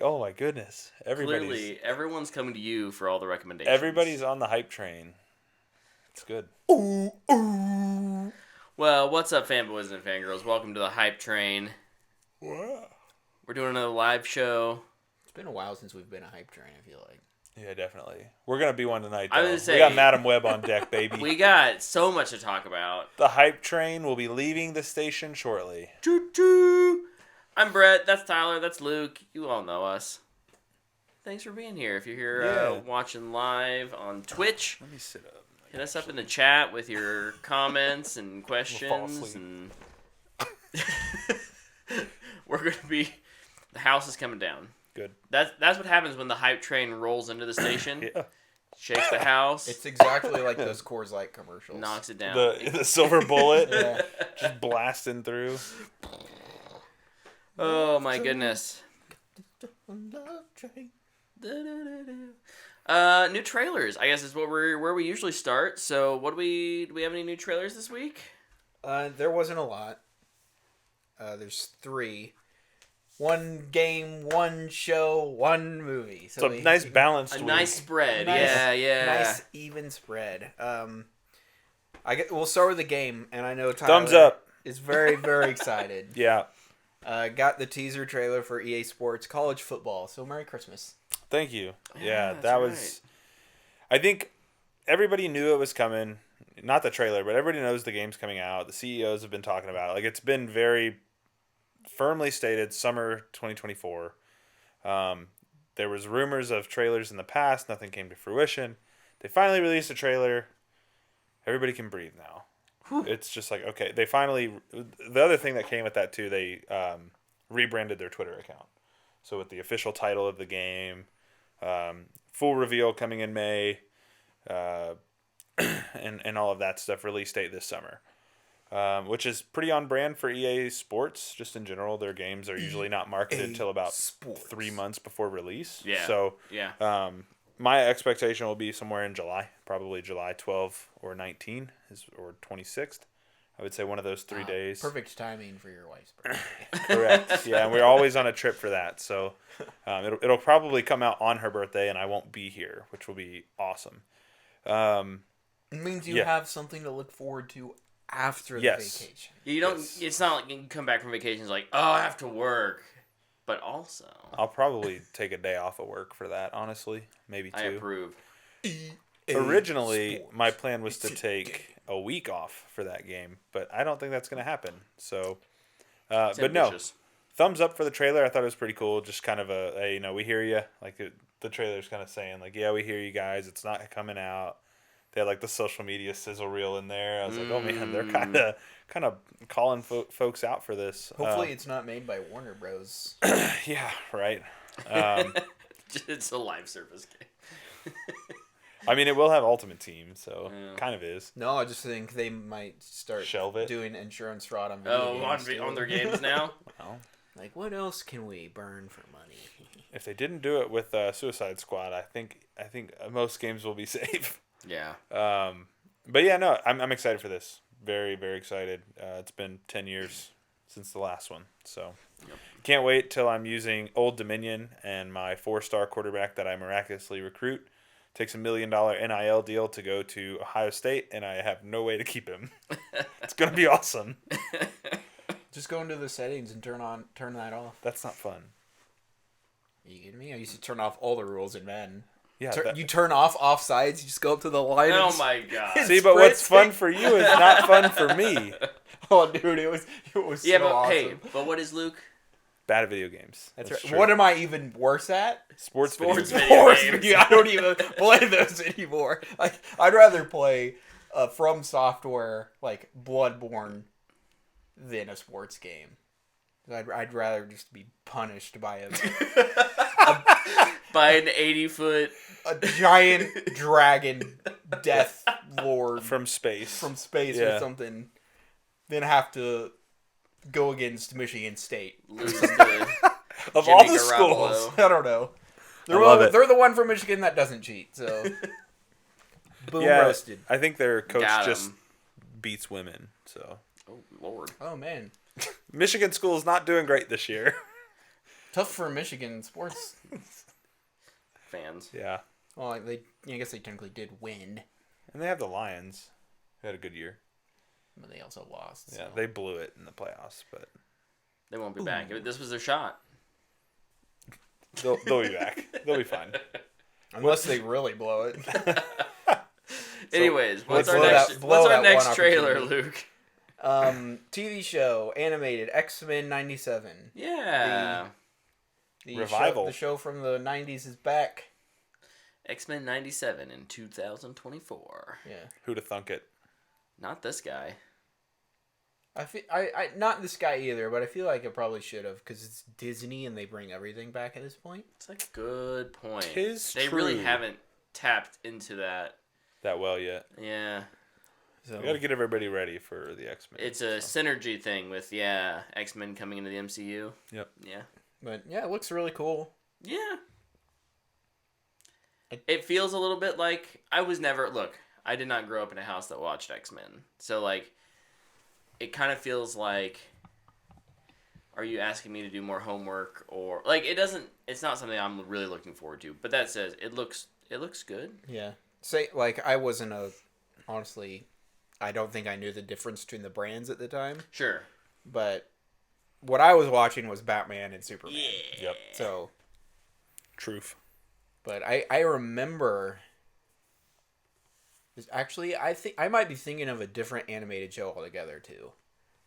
like, oh my goodness. Clearly, everyone's coming to you for all the recommendations. Everybody's on the hype train. It's good. Ooh, ooh. Well, what's up, fanboys and fangirls? Welcome to the hype train. Wow. We're doing another live show. It's been a while since we've been a hype train, I feel like. Yeah, definitely. We're going to be one tonight, I though. was gonna We say- got Madam Web on deck, baby. We got so much to talk about. The hype train will be leaving the station shortly. Choo-choo! I'm Brett. That's Tyler. That's Luke. You all know us. Thanks for being here. If you're here watching live on Twitch, Let me sit up. hit us up in the chat with your comments and questions. asleep. And we're going to be... The house is coming down. Good. That's what happens when the hype train rolls into the station. Yeah. Shakes the house. It's exactly like those Coors Light commercials. Knocks it down. The silver bullet Yeah. just blasting through. Oh my goodness. Love train. New trailers, I guess, is where we usually start. So, do we have any new trailers this week? There wasn't a lot. There's 3. 1 game, 1 show, 1 movie. So nice balanced A week. nice spread. Nice- Yeah. Nice even spread. We'll start with the game, and I know Tyler Thumbs up. is very, very excited. Yeah. Got the teaser trailer for EA Sports College Football. So Merry Christmas. Thank you. Yeah, Yeah, that's that was... right. I think everybody knew it was coming. Not the trailer, but everybody knows the game's coming out. The CEOs have been talking about it. Like, it's been very firmly stated, summer 2024. There was rumors of trailers in the past. Nothing came to fruition. They finally released a trailer. Everybody can breathe now. Whew. It's just like, okay. They finally... The other thing that came with that, too, they rebranded their Twitter account. So with the official title of the game, full reveal coming in May, and all of that stuff, release date this summer. Which is pretty on brand for EA Sports, just in general. Their games are usually not marketed until about Sports. 3 months before release. Yeah. So Yeah. my expectation will be somewhere in July, probably July 12 or 19 or 26th. I would say one of those 3 days. Perfect timing for your wife's birthday. Correct. Yeah, and we're always on a trip for that. So it'll probably come out on her birthday, and I won't be here, which will be awesome. It means you Yeah. have something to look forward to after the Yes. vacation. You don't. Yes. It's not like you can come back from vacations like, oh, I have to work, but also I'll probably take a day off of work for that, honestly. Maybe 2. I approve. Originally, Sports. my plan was to It's a take a week off for that game, but I don't think that's going to happen. So, It's but no, ambitious. thumbs up for the trailer. I thought it was pretty cool. Just kind of hey, we hear you. Like the trailer's kind of saying, like, yeah, we hear you guys. It's not coming out. They had like the social media sizzle reel in there. I was like, oh man, they're kind of calling folks out for this. Hopefully, it's not made by Warner Bros. Yeah, right. It's a live service game. I mean, it will have Ultimate Team, so Yeah. kind of is. No, I just think they might start Shelve it? doing insurance fraud on video Oh, games. too. on their games now. Well, Like, what else can we burn for money? if they didn't do it with Suicide Squad, I think most games will be safe. Yeah. But yeah, no, I'm excited for this. Very, very excited. It's been 10 years since the last one, so can't wait till I'm using Old Dominion and my 4-star quarterback that I miraculously recruit takes $1 million NIL deal to go to Ohio State, and I have no way to keep him. It's gonna be awesome. Just go into the settings and turn that off. That's not fun. Are you kidding me? I used to turn off all the rules in Madden. Yeah. You turn off offsides. You just go up to the line. Oh and my god. See, but what's fun for you is not fun for me. Oh, dude, it was Yeah, so but awesome. hey, but what is Luke? Bad at video games. That's That's right. true. What am I even worse at? Sports Sports video games. video Sports games. video. I don't even play those anymore. Like, I'd rather play From Software, like Bloodborne, than a sports game. I'd rather just be punished by By an 80-foot. a giant dragon death lord From space. from space Yeah. or something, than have to go against Michigan State. Lose to Of Jimmy all the Garoppolo. schools. I don't know. love it. They're the one from Michigan that doesn't cheat, so boom Yeah, roasted. I think their coach Got just him. beats women. So Oh, Lord. Oh man. Michigan school is not doing great this year. Tough for Michigan sports. Fans. Yeah. Well, I guess they technically did win, And they have the Lions. They had a good year. but they also lost. Yeah, so. they blew it in the playoffs, but They won't be back. This was their shot. they'll be back. They'll be fine. Unless they really blow it. Anyways, what's blow our that next one trailer, opportunity. Luke? TV show, animated, X-Men 97. Yeah. The Revival. The show from the 90s is back. X-Men 97 in 2024. Yeah. Who'd have thunk it? Not this guy. I not this guy either, but I feel like it probably should have because it's Disney and they bring everything back at this point. It's a good point. They really haven't tapped into that well yet. Yeah. So We got to get everybody ready for the X-Men. It's a synergy thing with X-Men coming into the MCU. Yep. Yeah. But yeah, it looks really cool. Yeah. It feels a little bit like I did not grow up in a house that watched X-Men. So like it kind of feels like, are you asking me to do more homework, or like it's not something I'm really looking forward to, but that says it looks good. Yeah. Honestly, I don't think I knew the difference between the brands at the time, Sure. but what I was watching was Batman and Superman. Yeah. Yep. So, Truth. but I remember. Actually, I think I might be thinking of a different animated show altogether too.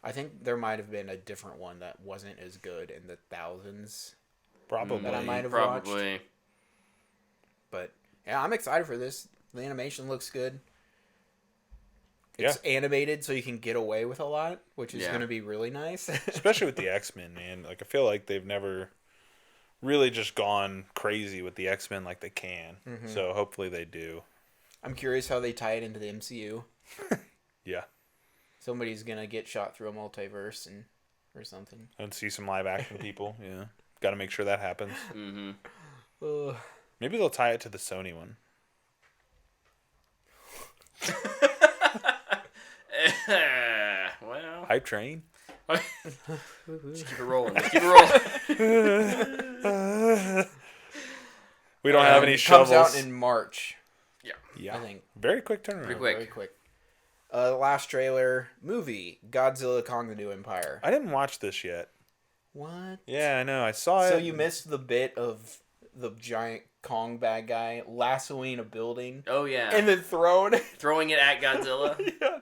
I think there might have been a different one that wasn't as good in the thousands. Probably. That I might have Probably. watched. But yeah, I'm excited for this. The animation looks good. It's animated, so you can get away with a lot, which is going to be really nice. Especially with the X-Men, man. Like I feel like they've never really just gone crazy with the X-Men like they can. Mm-hmm. So hopefully they do. I'm curious how they tie it into the MCU. Yeah. Somebody's gonna get shot through a multiverse or something. And see some live action people. Yeah. Got to make sure that happens. Mm-hmm. Maybe they'll tie it to the Sony one. Well, Hype train. just keep it rolling. We don't have any It shovels. comes out in March. Yeah. I think. Very quick turnaround. Pretty quick. Very quick. Last trailer, movie, Godzilla Kong the New Empire. I didn't watch this yet. What? Yeah, I know. I saw it. So you missed the bit of the giant Kong bad guy lassoing a building Oh yeah. and then throwing it at Godzilla.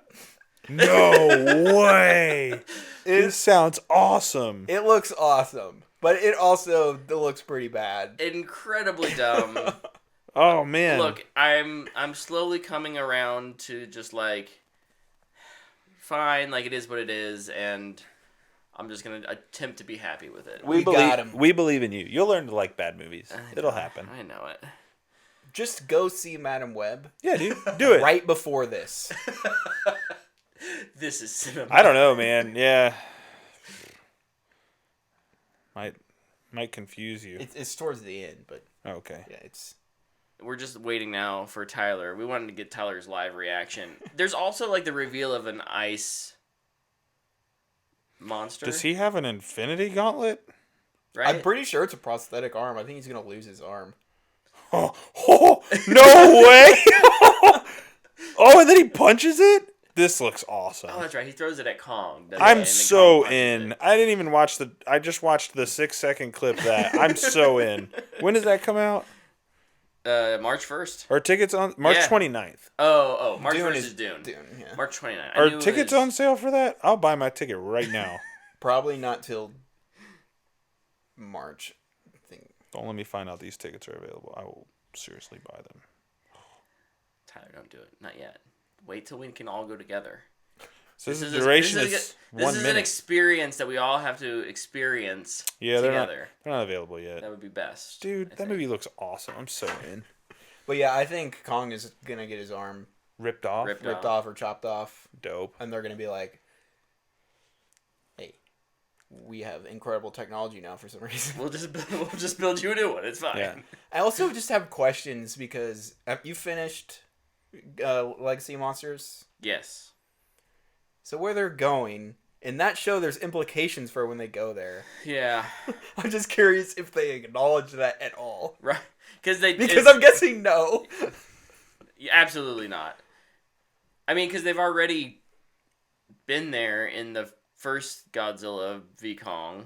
No way. This sounds awesome. It looks awesome, but it also looks pretty bad. Incredibly dumb. Oh man. Look, I'm slowly coming around to just like, fine, like it is what it is, and I'm just gonna attempt to be happy with it. We got him. We believe in you. You'll learn to like bad movies. It'll happen. I know it. Just go see Madam Web Yeah, dude. Do it. right before this. This is cinema. I don't know, man. Yeah. Might confuse you. It's towards the end, but Okay. yeah, it's. We're just waiting now for Tyler. We wanted to get Tyler's live reaction. There's also like the reveal of an ice monster. Does he have an infinity gauntlet? Right? I'm pretty sure it's a prosthetic arm. I think he's gonna lose his arm. Oh, no way! Oh, and then he punches it? This looks awesome. Oh, that's right. He throws it at Kong. doesn't he? I'm And then so Kong punches in. it. I didn't even watch I just watched the 6-second clip that. I'm so in. When does that come out? March 1st. Are tickets on March Yeah. 29th? Oh, March Dune 1st is Dune. Yeah. March 29th. Are tickets on sale for that? I'll buy my ticket right now. Probably not till March. I think. Don't let me find out these tickets are available. I will seriously buy them. Tyler, don't do it. Not yet. Wait till we can all go together. So the duration is this 1 is an minute. experience that we all have to experience Yeah, together. they're not available yet. That would be best. Dude, I that think. movie looks awesome. I'm so in. But yeah, I think Kong is gonna get his arm Ripped off? Ripped off or chopped off, Dope. and they're gonna be like, "Hey, we have incredible technology now for some reason." We'll just build you a new one. It's fine. Yeah. I also just have questions because have you finished Legacy Monsters? Yes. So where they're going, In that show, there's implications for when they go there. Yeah. I'm just curious if they acknowledge that at all. Right. Because I'm guessing no. Absolutely not. I mean, because they've already been there in the first Godzilla v Kong,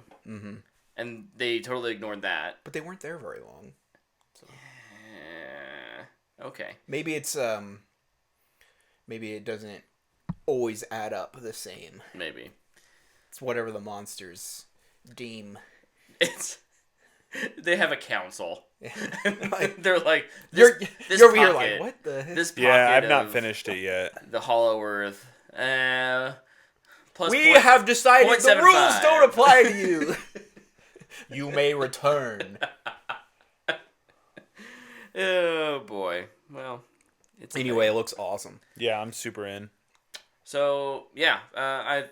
and they totally ignored that. But they weren't there very long. So. Okay. Maybe it's maybe it doesn't always add up the same. Maybe. It's whatever the monsters deem. They have a council. Like, they're like, you're over pocket, here like, what the heck? This pocket Yeah, I've not finished it yet. The Hollow Earth. Plus we have decided the 0.75. rules don't apply to you. You may return. Oh boy. Well, anyway, it looks awesome. Yeah, I'm super in. So yeah, I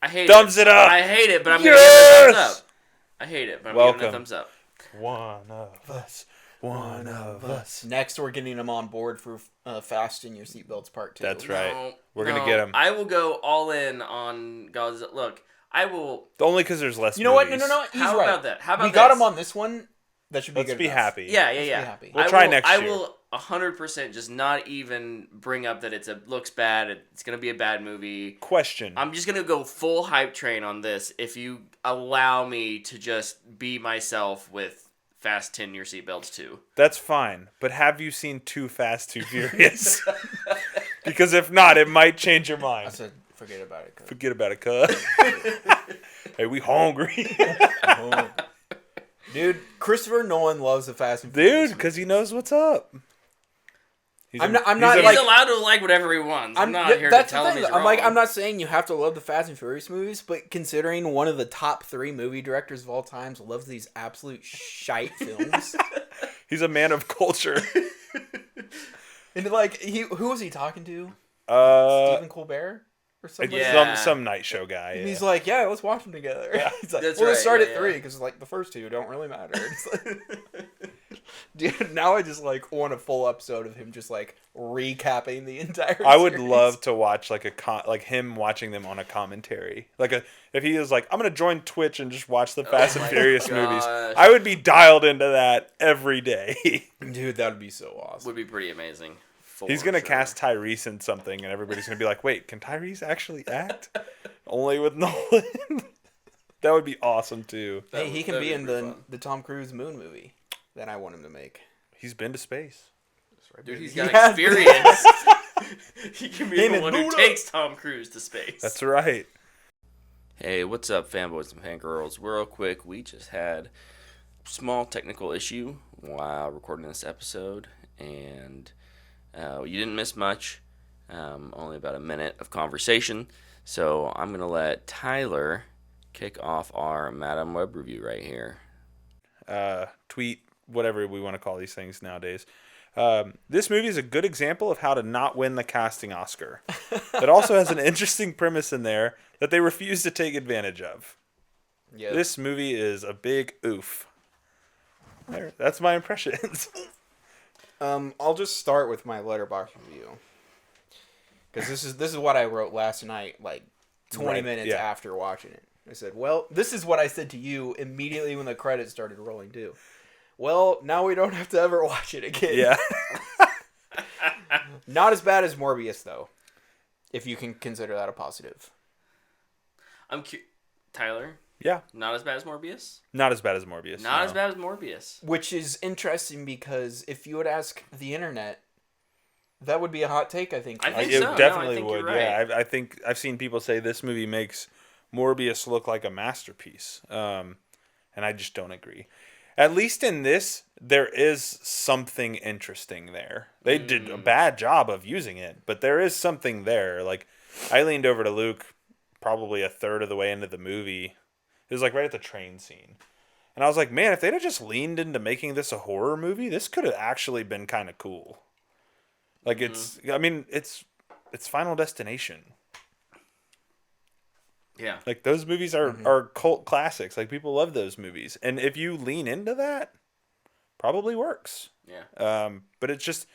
hate Thumbs it up. I hate it, but I'm gonna give it a thumbs up. I hate it, but I'm giving it a thumbs up. One of us. One of us. Next, we're getting them on board for Fasten Your Seatbelts Part 2. That's right. No, We're going to get them. I will go all in on Godzilla. Look, I will... Only because there's less You know movies. what? No. He's How right. about that? How about we got this? him on this one. That should be Let's good be enough. happy. Yeah. Let's be happy. We'll try next year. I will 100% just not even bring up that looks bad. It's going to be a bad movie. Question. I'm just going to go full hype train on this if you allow me to just be myself with Fasten Your Seatbelts 2. That's fine. But have you seen Too Fast, Too Furious? Because if not, it might change your mind. I said, forget about it. Forget about it, cuz. Hey, we hungry. Dude, Christopher Nolan loves the Fast and Furious. Dude, because he knows what's up. I'm not He's like allowed to like whatever he wants. I'm not here to that's tell the him thing. he's wrong. I'm not saying you have to love the Fast and Furious movies, but considering one of the top 3 movie directors of all times loves these absolute shite films. He's a man of culture. And like who was he talking to? Stephen Colbert or something? Yeah. Some night show guy. And Yeah. he's like, yeah, let's watch them together. Yeah. He's like, That's let's right, start yeah, at 3 yeah. because like the first 2 don't really matter. It's like, dude, now I just like want a full episode of him just like recapping the entire. I would series. love to watch like him watching them on a commentary. If he was like, I'm gonna join Twitch and just watch the Fast and my Furious gosh. movies. I would be dialed into that every day. Dude, that would be so awesome. Would be pretty amazing. He's gonna cast Tyrese in something, and everybody's gonna be like, "Wait, can Tyrese actually act?" Only with Nolan. That would be awesome too. Hey, he can be in fun. the Tom Cruise Moon movie that I want him to make. He's been to space. Dude, he's He got has experience. He can be Him the and one who Buddha. takes Tom Cruise to space. That's right. Hey, what's up, fanboys and fangirls? Real quick, we just had a small technical issue while recording this episode, and you didn't miss much. Only about a minute of conversation. So I'm going to let Tyler kick off our Madam Web review right here. Tweet, whatever we want to call these things nowadays. This movie is a good example of how to not win the casting Oscar. It also has an interesting premise in there that they refuse to take advantage of. Yeah. This movie is a big oof. There, that's my impressions. I'll just start with my Letterboxd review because this is what I wrote last night, like 20 Right, minutes yeah. after watching it. I said, "Well, this is what I said to you immediately when the credits started rolling too." Well, now we don't have to ever watch it again. Yeah. Not as bad as Morbius though, if you can consider that a positive. Tyler, Yeah. not as bad as Morbius? Not as bad as Morbius. Not no. as bad as Morbius. Which is interesting because if you would ask the internet, that would be a hot take, I think. I think It so. No, definitely I think would. you're right. Yeah, I think I've seen people say this movie makes Morbius look like a masterpiece, and I just don't agree. At least in this, there is something interesting there. They did a bad job of using it, but there is something there. Like, I leaned over to Luke probably a third of the way into the movie. It was like right at the train scene. And I was like, man, if they'd have just leaned into making this a horror movie, this could have actually been kind of cool. Like, it's Final Destination. Yeah. Like, those movies are cult classics. Like, people love those movies. And if you lean into that, probably works. Yeah. But it's just,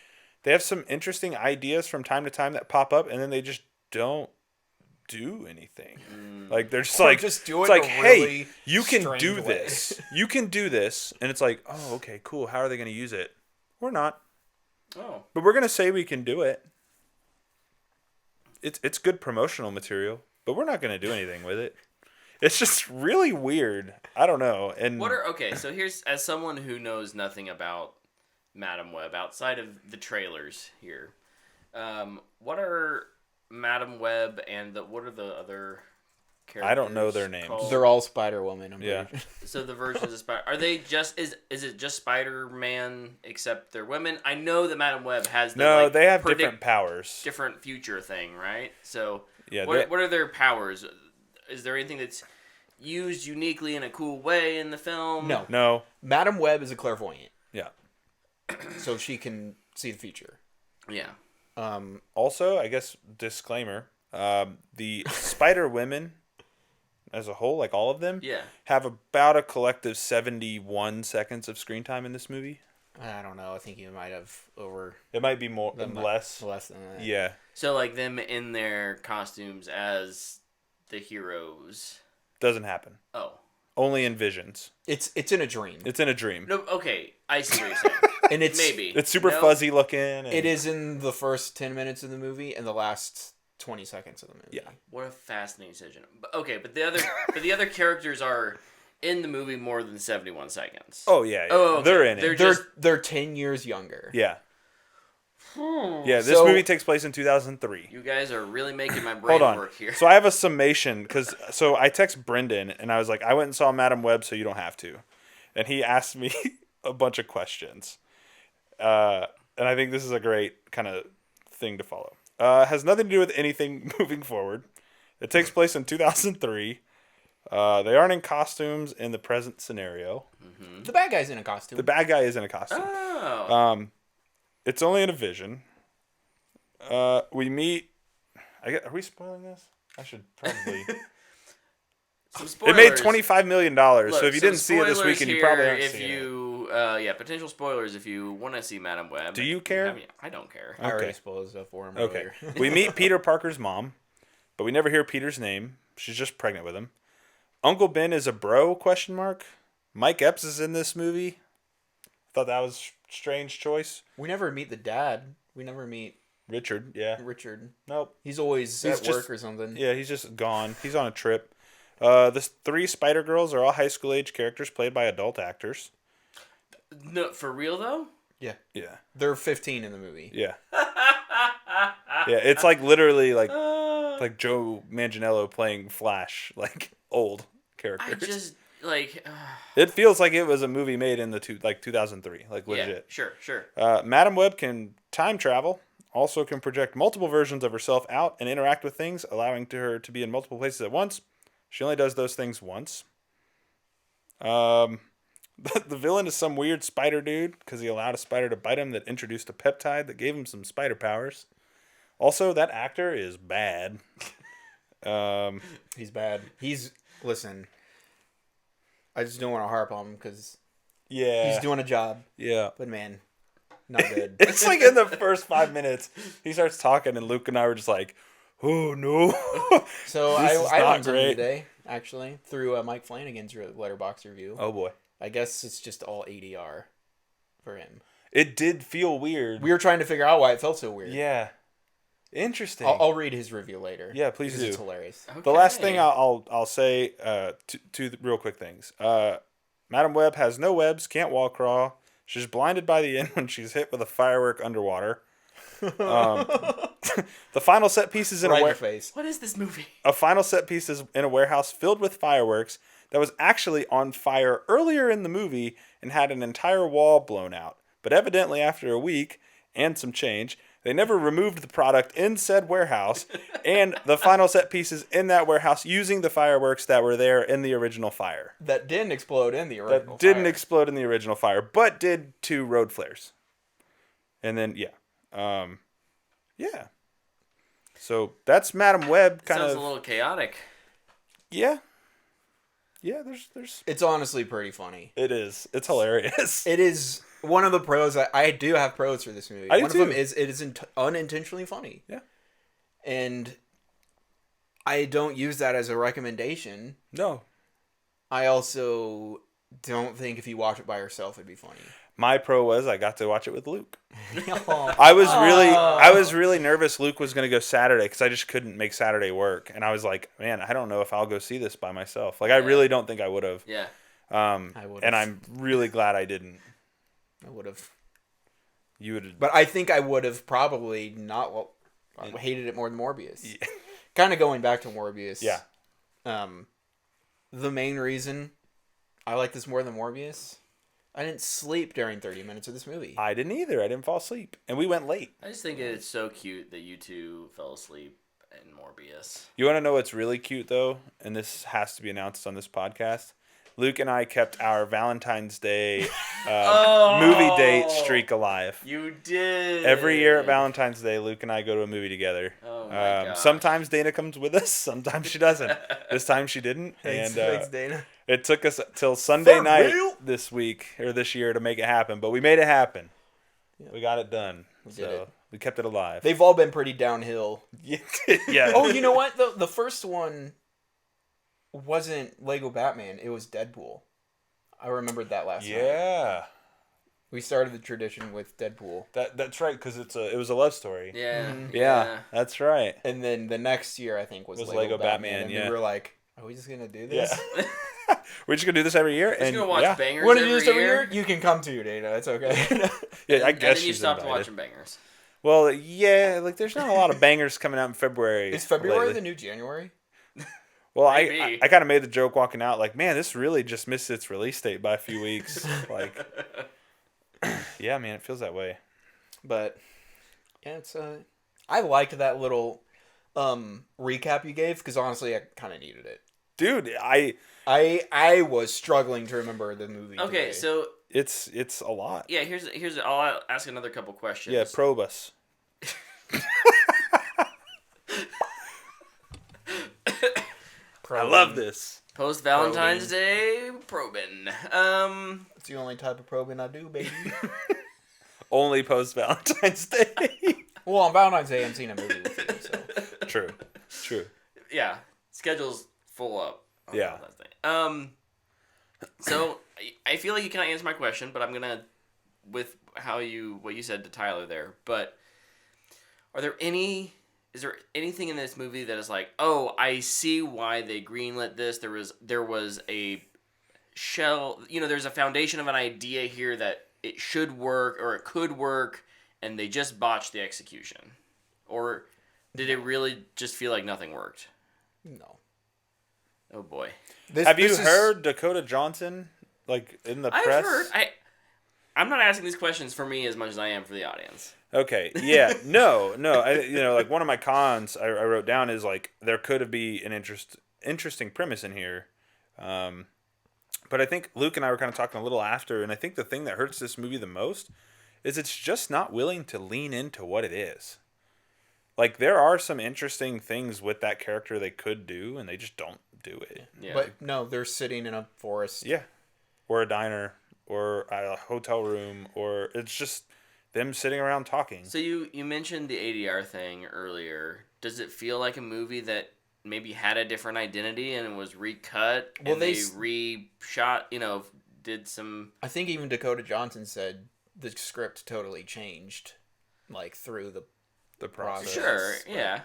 they have some interesting ideas from time to time that pop up, and then they just don't do anything. Mm. Like they're just Or like just do it's it like, in a hey, really you can strange do way." this. You can do this, and it's like, oh, okay, cool. How are they going to use it? We're not, Oh. but we're going to say we can do it. It's good promotional material, but we're not going to do anything with it. It's just really weird. I don't know. And So here's, as someone who knows nothing about Madam Web outside of the trailers here, what are Madam Web and what are the other characters? I don't know their names. called? They're all Spider-Woman. I'm Yeah. pretty sure. So the versions of Spider, are they just is it just Spider-Man except they're women? I know that Madam Web has the, no, like, they have predict different powers. different future thing, right? So Yeah, what are their powers? Is there anything that's used uniquely in a cool way in the film? No. Madam Web is a clairvoyant, Yeah. so she can see the future. Yeah. Also, I guess disclaimer: the Spider Women, as a whole, like all of them, Yeah. have about a collective 71 seconds of screen time in this movie. I don't know. I think you might have over It might be more less. than that. Yeah. So like them in their costumes as the heroes. Doesn't happen. Oh. Only in visions. It's in a dream, It's in a dream. No, okay. I see what you're saying. and it's Maybe. It's super No. fuzzy looking. And It is in the first 10 minutes of the movie and the last 20 seconds of the movie. Yeah. What a fascinating decision. But, okay, but the other characters are in the movie more than 71 seconds. Oh yeah. Oh, okay. They're in it. They're 10 years younger. Yeah. Yeah. This So- movie takes place in 2003. You guys are really making my brain Hold on. work here. So I have a summation so I text Brendan and I was like, I went and saw Madam Web, so you don't have to, and he asked me a bunch of questions, and I think this is a great kind of thing to follow. Has nothing to do with anything moving forward. It takes place in 2003. They aren't in costumes in the present scenario. The bad guy's in a costume. The bad guy is in a costume. Oh. It's only in a vision. We meet. Are we spoiling this? I should probably. Some It spoilers. made $25 million. Look, So if you some didn't see it this spoilers weekend, you here probably aren't if seeing you, potential spoilers if you want to see Madam Web. Do you care? I don't care. I already Okay. spoiled stuff for him Okay. earlier. We meet Peter Parker's mom, but we never hear Peter's name. She's just pregnant with him. Uncle Ben is a bro? ? Mike Epps is in this movie. Thought that was a strange choice. We never meet the dad. We never meet Richard, yeah. Richard. Nope. He's always He's at just- work or something. Yeah, he's just gone. He's on a trip. The three Spider Girls are all high school age characters played by adult actors. No, for real though. Yeah. Yeah. They're 15 in the movie. Yeah. Yeah, it's like literally like Joe Manganiello playing Flash, like old I characters. just like. It feels like it was a movie made in the 2003, like Yeah, legit. sure. Madam Web can time travel, also can project multiple versions of herself out and interact with things, allowing her to be in multiple places at once. She only does those things once. The villain is some weird spider dude because he allowed a spider to bite him that introduced a peptide that gave him some spider powers. Also, that actor is bad. He's bad. Listen, I just don't want to harp on him because Yeah. he's doing a job. Yeah. But man, not good. It's like in the first 5 minutes, he starts talking, and Luke and I were just like, oh, no. So This is I not learned something great. today, actually, through Mike Flanagan's letterbox review. Oh, boy. I guess it's just all ADR for him. It did feel weird. We were trying to figure out why it felt so weird. Yeah. Interesting. I'll read his review later. Yeah, please because do. It's hilarious. The last Okay. thing I'll say, two real quick things. Madam Web has no webs, can't wall crawl. She's blinded by the end when she's hit with a firework underwater. The final set piece is in Right in a your face. What is this movie? a final set piece is in a warehouse filled with fireworks that was actually on fire earlier in the movie and had an entire wall blown out. But evidently, after a week and some change, they never removed the product in said warehouse, and the final set pieces in that warehouse using the fireworks that were there in the original fire. That didn't explode in the original. That didn't fire. explode in the original fire, but did 2 road flares. And then, yeah. Yeah. So that's Madam Web kind Sounds of. a little chaotic. Yeah. Yeah, there's. It's honestly pretty funny. It is. It's hilarious. It is one of the pros. I do have pros for this movie. I do One too. of them is it is unintentionally funny. Yeah. And I don't use that as a recommendation. No. I also don't think if you watch it by yourself, it'd be funny. My pro was I got to watch it with Luke. Oh. I was really nervous Luke was going to go Saturday because I just couldn't make Saturday work. And I was like, man, I don't know if I'll go see this by myself. Like, I really don't think I would have. Yeah. I would. And I'm really glad I didn't. I would have. You would. But I think I would have probably not. Well, I hated it more than Morbius. Yeah. Kind of going back to Morbius. Yeah. The main reason I like this more than Morbius, I didn't sleep during 30 minutes of this movie. I didn't either. I didn't fall asleep. And we went late. I just think it's so cute that you two fell asleep in Morbius. You want to know what's really cute, though? And this has to be announced on this podcast. Luke and I kept our Valentine's Day movie date streak alive. You did. Every year at Valentine's Day, Luke and I go to a movie together. Oh my gosh. Sometimes Dana comes with us. Sometimes she doesn't. This time she didn't. Thanks, Dana. It took us till Sunday For night real? this week or this year to make it happen. But we made it happen. Yeah. We got it done. We did it. We kept it alive. They've all been pretty downhill. Yeah. Oh, you know what? The first one wasn't Lego Batman. It was Deadpool. I remembered that last night. Yeah. We started the tradition with Deadpool. That's right, because it was a love story. Yeah. Mhm. Yeah, that's right. And then the next year, I think, was Lego Batman, and yeah. we were like, are we just going to do this? Yeah. We're just gonna do this every year. Just gonna watch Bangers Want to every do this every year? year? You can come to, Dana. It's okay. Yeah, I guess And then you she's stopped invited. watching Bangers. Well, yeah, like there's not a lot of bangers coming out in February. Is February lately. the new January? Well, Maybe. I kind of made the joke walking out, like, man, this really just missed its release date by a few weeks. Like, yeah, man, it feels that way. But yeah, it's I liked that little recap you gave because honestly, I kind of needed it. Dude, I was struggling to remember the movie. Okay, today. so it's a lot. yeah, here's I'll ask another couple questions. Yeah, probe us. I love this. Post Valentine's Day probing. It's the only type of probing I do, baby. Only post Valentine's Day. Well, on Valentine's Day, I'm seeing a movie with you. So True. Yeah, schedule's full up. on Yeah. Valentine's Day. So I feel like you can't answer my question, but I'm gonna with what you said to Tyler there. But is there anything in this movie that is like, oh, I see why they greenlit this? There was a shell, there's a foundation of an idea here that it should work or it could work, and they just botched the execution, or did it really just feel like nothing worked? no. Oh boy. Have you heard Dakota Johnson like in the I've press? heard. I'm not asking these questions for me as much as I am for the audience. Okay. Yeah. No. Like one of my cons I wrote down is like there could be an interesting premise in here, but I think Luke and I were kind of talking a little after, and I think the thing that hurts this movie the most is it's just not willing to lean into what it is. Like there are some interesting things with that character they could do, and they just don't do it. Yeah. But no, they're sitting in a forest. Yeah. Or a diner, or a hotel room, or it's just them sitting around talking. So you mentioned the ADR thing earlier. Does it feel like a movie that maybe had a different identity and was recut? Well, and they reshot, did some... I think even Dakota Johnson said the script totally changed, like through the process. Sure, yeah.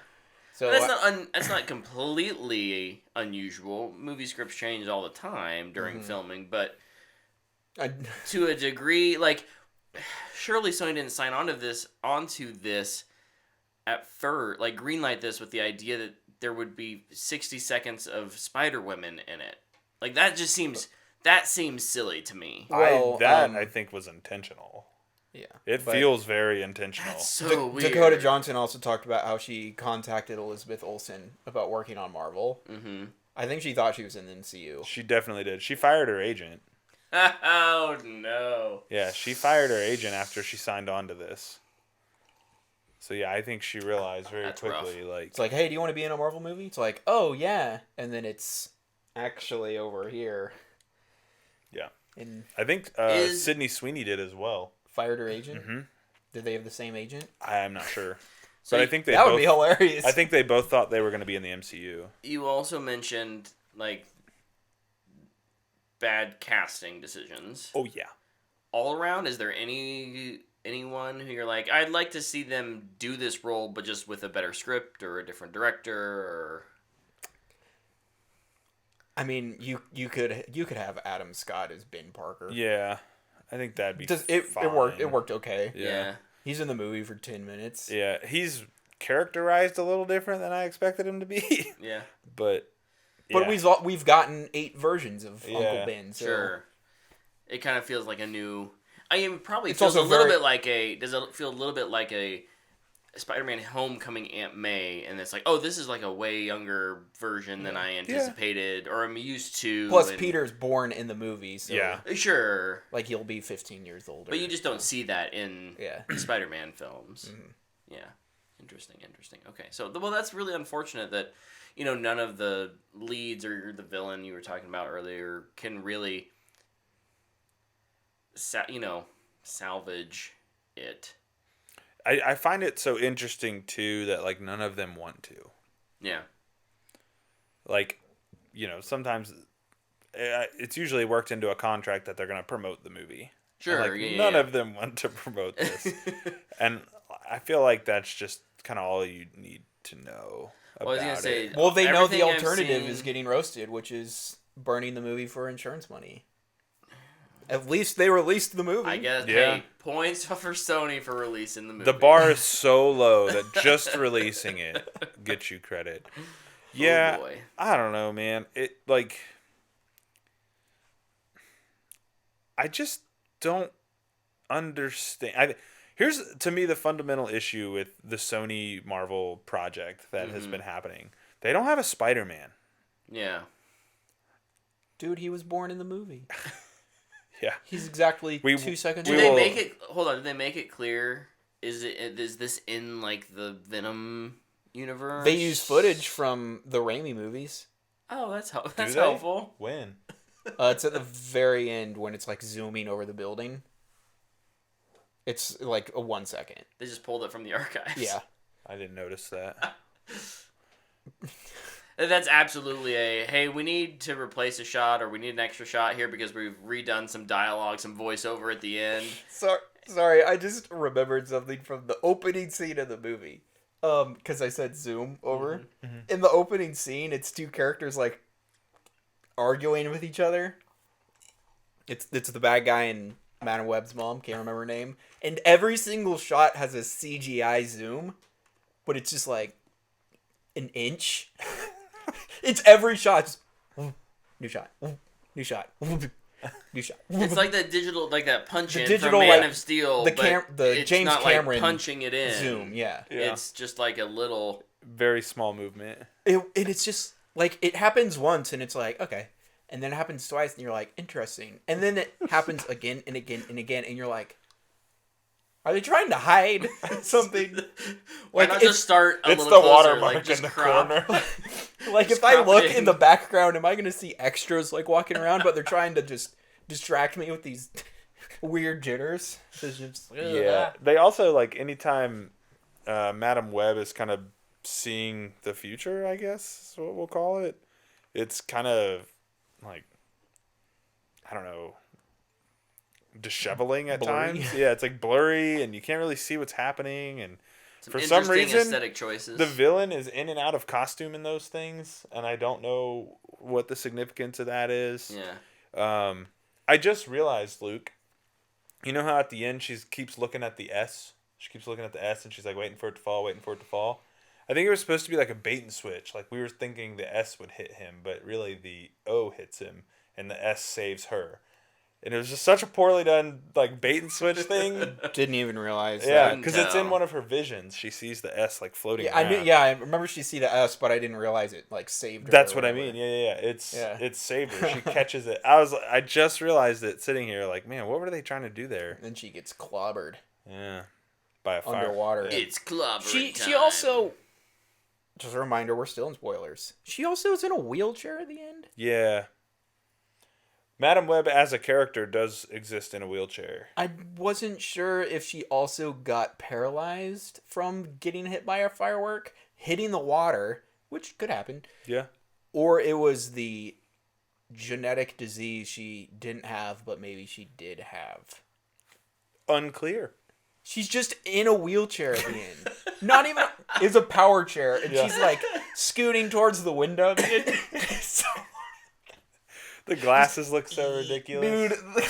So That's not completely unusual. Movie scripts change all the time during filming, but to a degree, like, surely Sony didn't sign onto this at first, like greenlight this with the idea that there would be 60 seconds of Spider Women in it. Like that seems silly to me. Well, I think was intentional. yeah, It feels very intentional. That's so weird. Dakota Johnson also talked about how she contacted Elizabeth Olsen about working on Marvel. Mm-hmm. I think she thought she was in the MCU. She definitely did. She fired her agent. Oh no. Yeah, she fired her agent after she signed on to this. So yeah, I think she realized very That's quickly, rough. like, It's like, hey, do you want to be in a Marvel movie? It's like, oh yeah, and then it's actually over here. yeah. And I think Sydney Sweeney did as well. fired her agent. Mm-hmm. Did they have the same agent? I'm not sure. So But I think they that both, would be hilarious. I think they both thought they were going to be in the MCU. you also mentioned like bad casting decisions. Oh yeah. All around, is there anyone who you're like, I'd like to see them do this role, but just with a better script or a different director? Or I mean, you could have Adam Scott as Ben Parker. Yeah, I think that'd be It worked. It fine. worked okay. yeah. He's in the movie for 10 minutes. Yeah, he's characterized a little different than I expected him to be. Yeah. But But yeah. we've gotten 8 versions of Yeah. Uncle Ben. So. Sure. It kind of feels like a new. I mean, it probably It's feels a also little very- bit like a. Does it feel a little bit like a Spider-Man Homecoming Aunt May? And it's like, oh, this is like a way younger version than I anticipated or I'm used to. Plus, and- Peter's born in the movie, so Yeah. Sure. like he'll be 15 years older. But you just don't see that in Yeah. Spider-Man films. Yeah. Interesting. Okay. So, well, that's really unfortunate that, none of the leads or the villain you were talking about earlier can really, salvage it. I find it so interesting too that like none of them want to. Yeah. Like, sometimes it's usually worked into a contract that they're going to promote the movie. Sure. And, like, yeah, none yeah. of them want to promote this, and I feel like that's just kind of all you need to know about Well, I was gonna say, it. Well, they know the everything I've alternative seen- is getting roasted, which is burning the movie for insurance money. At least they released the movie. I guess. Yeah. Hey, points for Sony for releasing the movie. The bar is so low that just releasing it gets you credit. Yeah, Oh boy. I don't know, man. It like I just don't understand. Here's to me the fundamental issue with the Sony Marvel project that has been happening. They don't have a Spider-Man. Yeah. Dude, he was born in the movie. Yeah. He's exactly We- 2 seconds Did We they old. will- make it? Hold on. Did they make it clear? Is this in like the Venom universe? They use footage from the Raimi movies. Oh, that's Do that's they? helpful. When? It's at the very end when it's like zooming over the building. It's like a 1 second. They just pulled it from the archives. Yeah. I didn't notice that. That's absolutely a, hey, we need to replace a shot or we need an extra shot here because we've redone some dialogue, some voiceover at the end. Sorry, I just remembered something from the opening scene of the movie. Because I said zoom over. In the opening scene, it's 2 characters like arguing with each other. It's the bad guy and Madam Web's mom, can't remember her name. And every single shot has a CGI zoom, but it's just like an inch. It's every shot. Just, new shot. New shot. New shot. It's like that digital, like that punch in digital, from Man like, of Steel. the but it's James not Cameron like punching it in. zoom, yeah. Yeah. It's just like a little. Very small movement. And it's just like it happens once and it's like okay, and then it happens twice and you're like interesting, and then it happens again and again and again and you're like, are they trying to hide something? Why Like not it's- just start a It's little the closer, watermark like just in the crop. corner. Like Just if I crop look it in in. the background, am I gonna see extras like walking around? But they're trying to just distract me with these weird jitters. It's just, Yeah. They also like anytime Madam Web is kind of seeing the future, I guess is what we'll call it. It's kind of like I don't know, disheveling at Blurry. times. Yeah, it's like blurry and you can't really see what's happening, and for some interesting reason aesthetic choices. the villain is in and out of costume in those things, and I don't know what the significance of that is. Yeah. I just realized, Luke, you know how at the end she keeps looking at the S? She keeps looking at the S and she's like waiting for it to fall, waiting for it to fall. I think it was supposed to be like a bait and switch. Like we were thinking the S would hit him, but really the O hits him and the S saves her. And it was just such a poorly done like bait and switch thing. didn't even realize. Yeah, couldn't because it's in tell. one of her visions. She sees the S like floating Yeah, I around. knew. Yeah, I remember she see the S, but I didn't realize it like saved her. That's or what I whatever. mean. Yeah. Yeah. It's saved her. She catches it. I just realized it sitting here. Like, man, what were they trying to do there? Then she gets clobbered Yeah, by a fire. underwater. It's clobbering She time. also. Just a reminder, we're still in spoilers. She also is in a wheelchair at the end. Yeah. Madam Web as a character does exist in a wheelchair. I wasn't sure if she also got paralyzed from getting hit by a firework, hitting the water, which could happen, Yeah. or it was the genetic disease she didn't have, but maybe she did have. Unclear. She's just in a wheelchair at the end. Not even. It's a power chair, and she's like scooting towards the window. At the end. So, The glasses look so ridiculous. dude.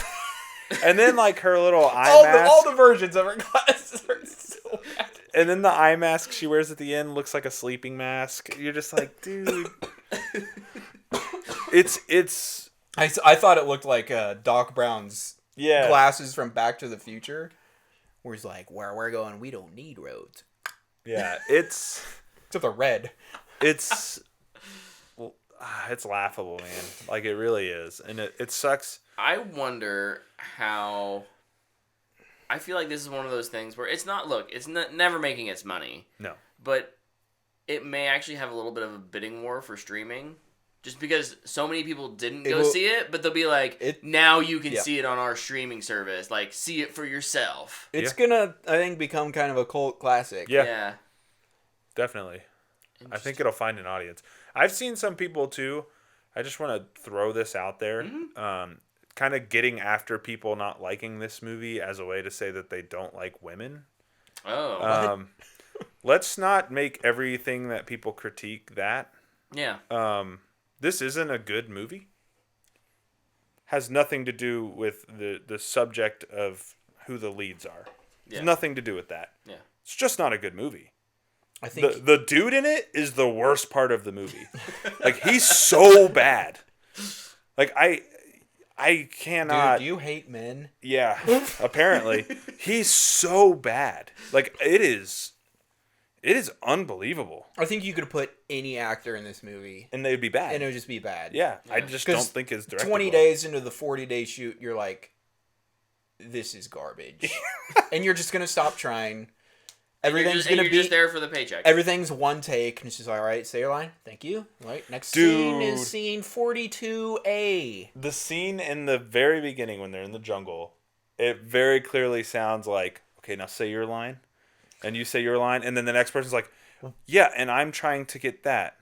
And then like her little eye all mask. the versions of her glasses are so bad. And then the eye mask she wears at the end looks like a sleeping mask. You're just like, dude. It's I thought it looked like Doc Brown's yeah. glasses from Back to the Future, where he's like, "Where we're going, we don't need roads." Yeah, it's Except the red. it's laughable, man. Like it really is. And it sucks. I wonder how. I feel like this is one of those things where it's not. Look, it's never making its money. No. But it may actually have a little bit of a bidding war for streaming. Just because so many people didn't go see it, but they'll be like, now you can see it on our streaming service. Like, see it for yourself. It's gonna, I think, become kind of a cult classic. Yeah. Definitely. I think it'll find an audience. I've seen some people, too. I just want to throw this out there. Mm-hmm. Kind of getting after people not liking this movie as a way to say that they don't like women. Oh. Let's not make everything that people critique that. Yeah. This isn't a good movie. Has nothing to do with the subject of who the leads are. Yeah. It's nothing to do with that. Yeah. It's just not a good movie. I think The dude in it is the worst part of the movie. Like he's so bad. Like I cannot. Dude, you hate men. Yeah, apparently he's so bad. Like it is unbelievable. I think you could put any actor in this movie, And they'd be bad. and it would just be bad. Yeah, I just don't think it's directed 20 well. days into the 40-day shoot, you're like, this is garbage. And you're just going to stop trying. Everything's going to be just there for the paycheck. Everything's one take, and it's just, all right, say your line. Thank you. Right, next scene is scene 42A. The scene in the very beginning when they're in the jungle, it very clearly sounds like, okay, now say your line. And you say your line, and then the next person's like, yeah, and I'm trying to get that.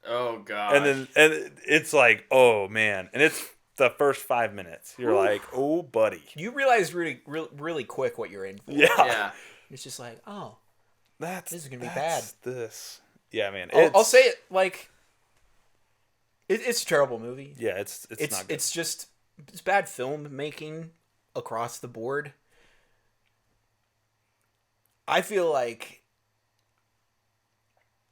Oh, God. And it's like, oh, man. And it's the first 5 minutes. You're like, oh, buddy. You realize really quick what you're in for. Yeah. It's just like, oh, this is going to be bad. This. Yeah, man. I'll say it like, it's a terrible movie. Yeah, it's not good. It's bad filmmaking across the board. I feel like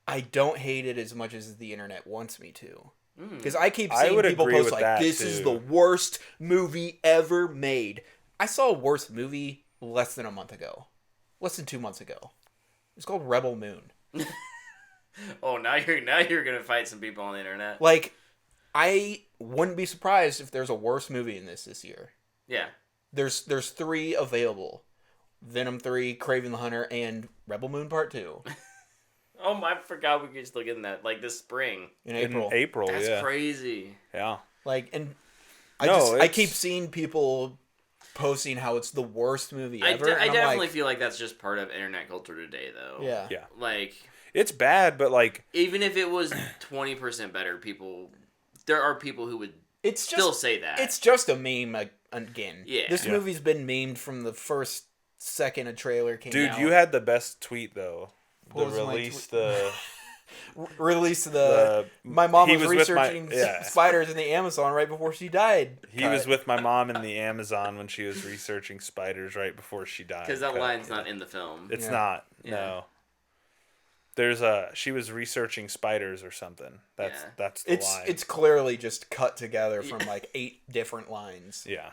I don't hate it as much as the internet wants me to. Because I keep seeing people post like, this is the worst movie ever made. I saw a worse movie less than a month ago. Less than 2 months ago. It's called Rebel Moon. Oh, now you're gonna fight some people on the internet. Like, I wouldn't be surprised if there's a worse movie in this year. Yeah. There's 3 available. Venom 3, Kraven the Hunter, and Rebel Moon Part 2. Oh, I forgot we could still get in that, like, this spring. In April. That's crazy. Yeah. Like, and I keep seeing people posting how it's the worst movie ever. I definitely feel like that's just part of internet culture today, though. Yeah. Yeah. Like, it's bad, but like, even if it was 20% better, there are people who would still say that. It's just a meme again. Yeah. This movie's been memed from the first second a trailer came out. dude, you had the best tweet though. What was my Release my mom he was was with researching spiders in the Amazon right before she died. He was with my mom in the Amazon when she was researching spiders right before she died. Because that line's not in the film. It's not. Yeah. No. There's she was researching spiders or something. That's the line. It's clearly just cut together from like 8 different lines. Yeah.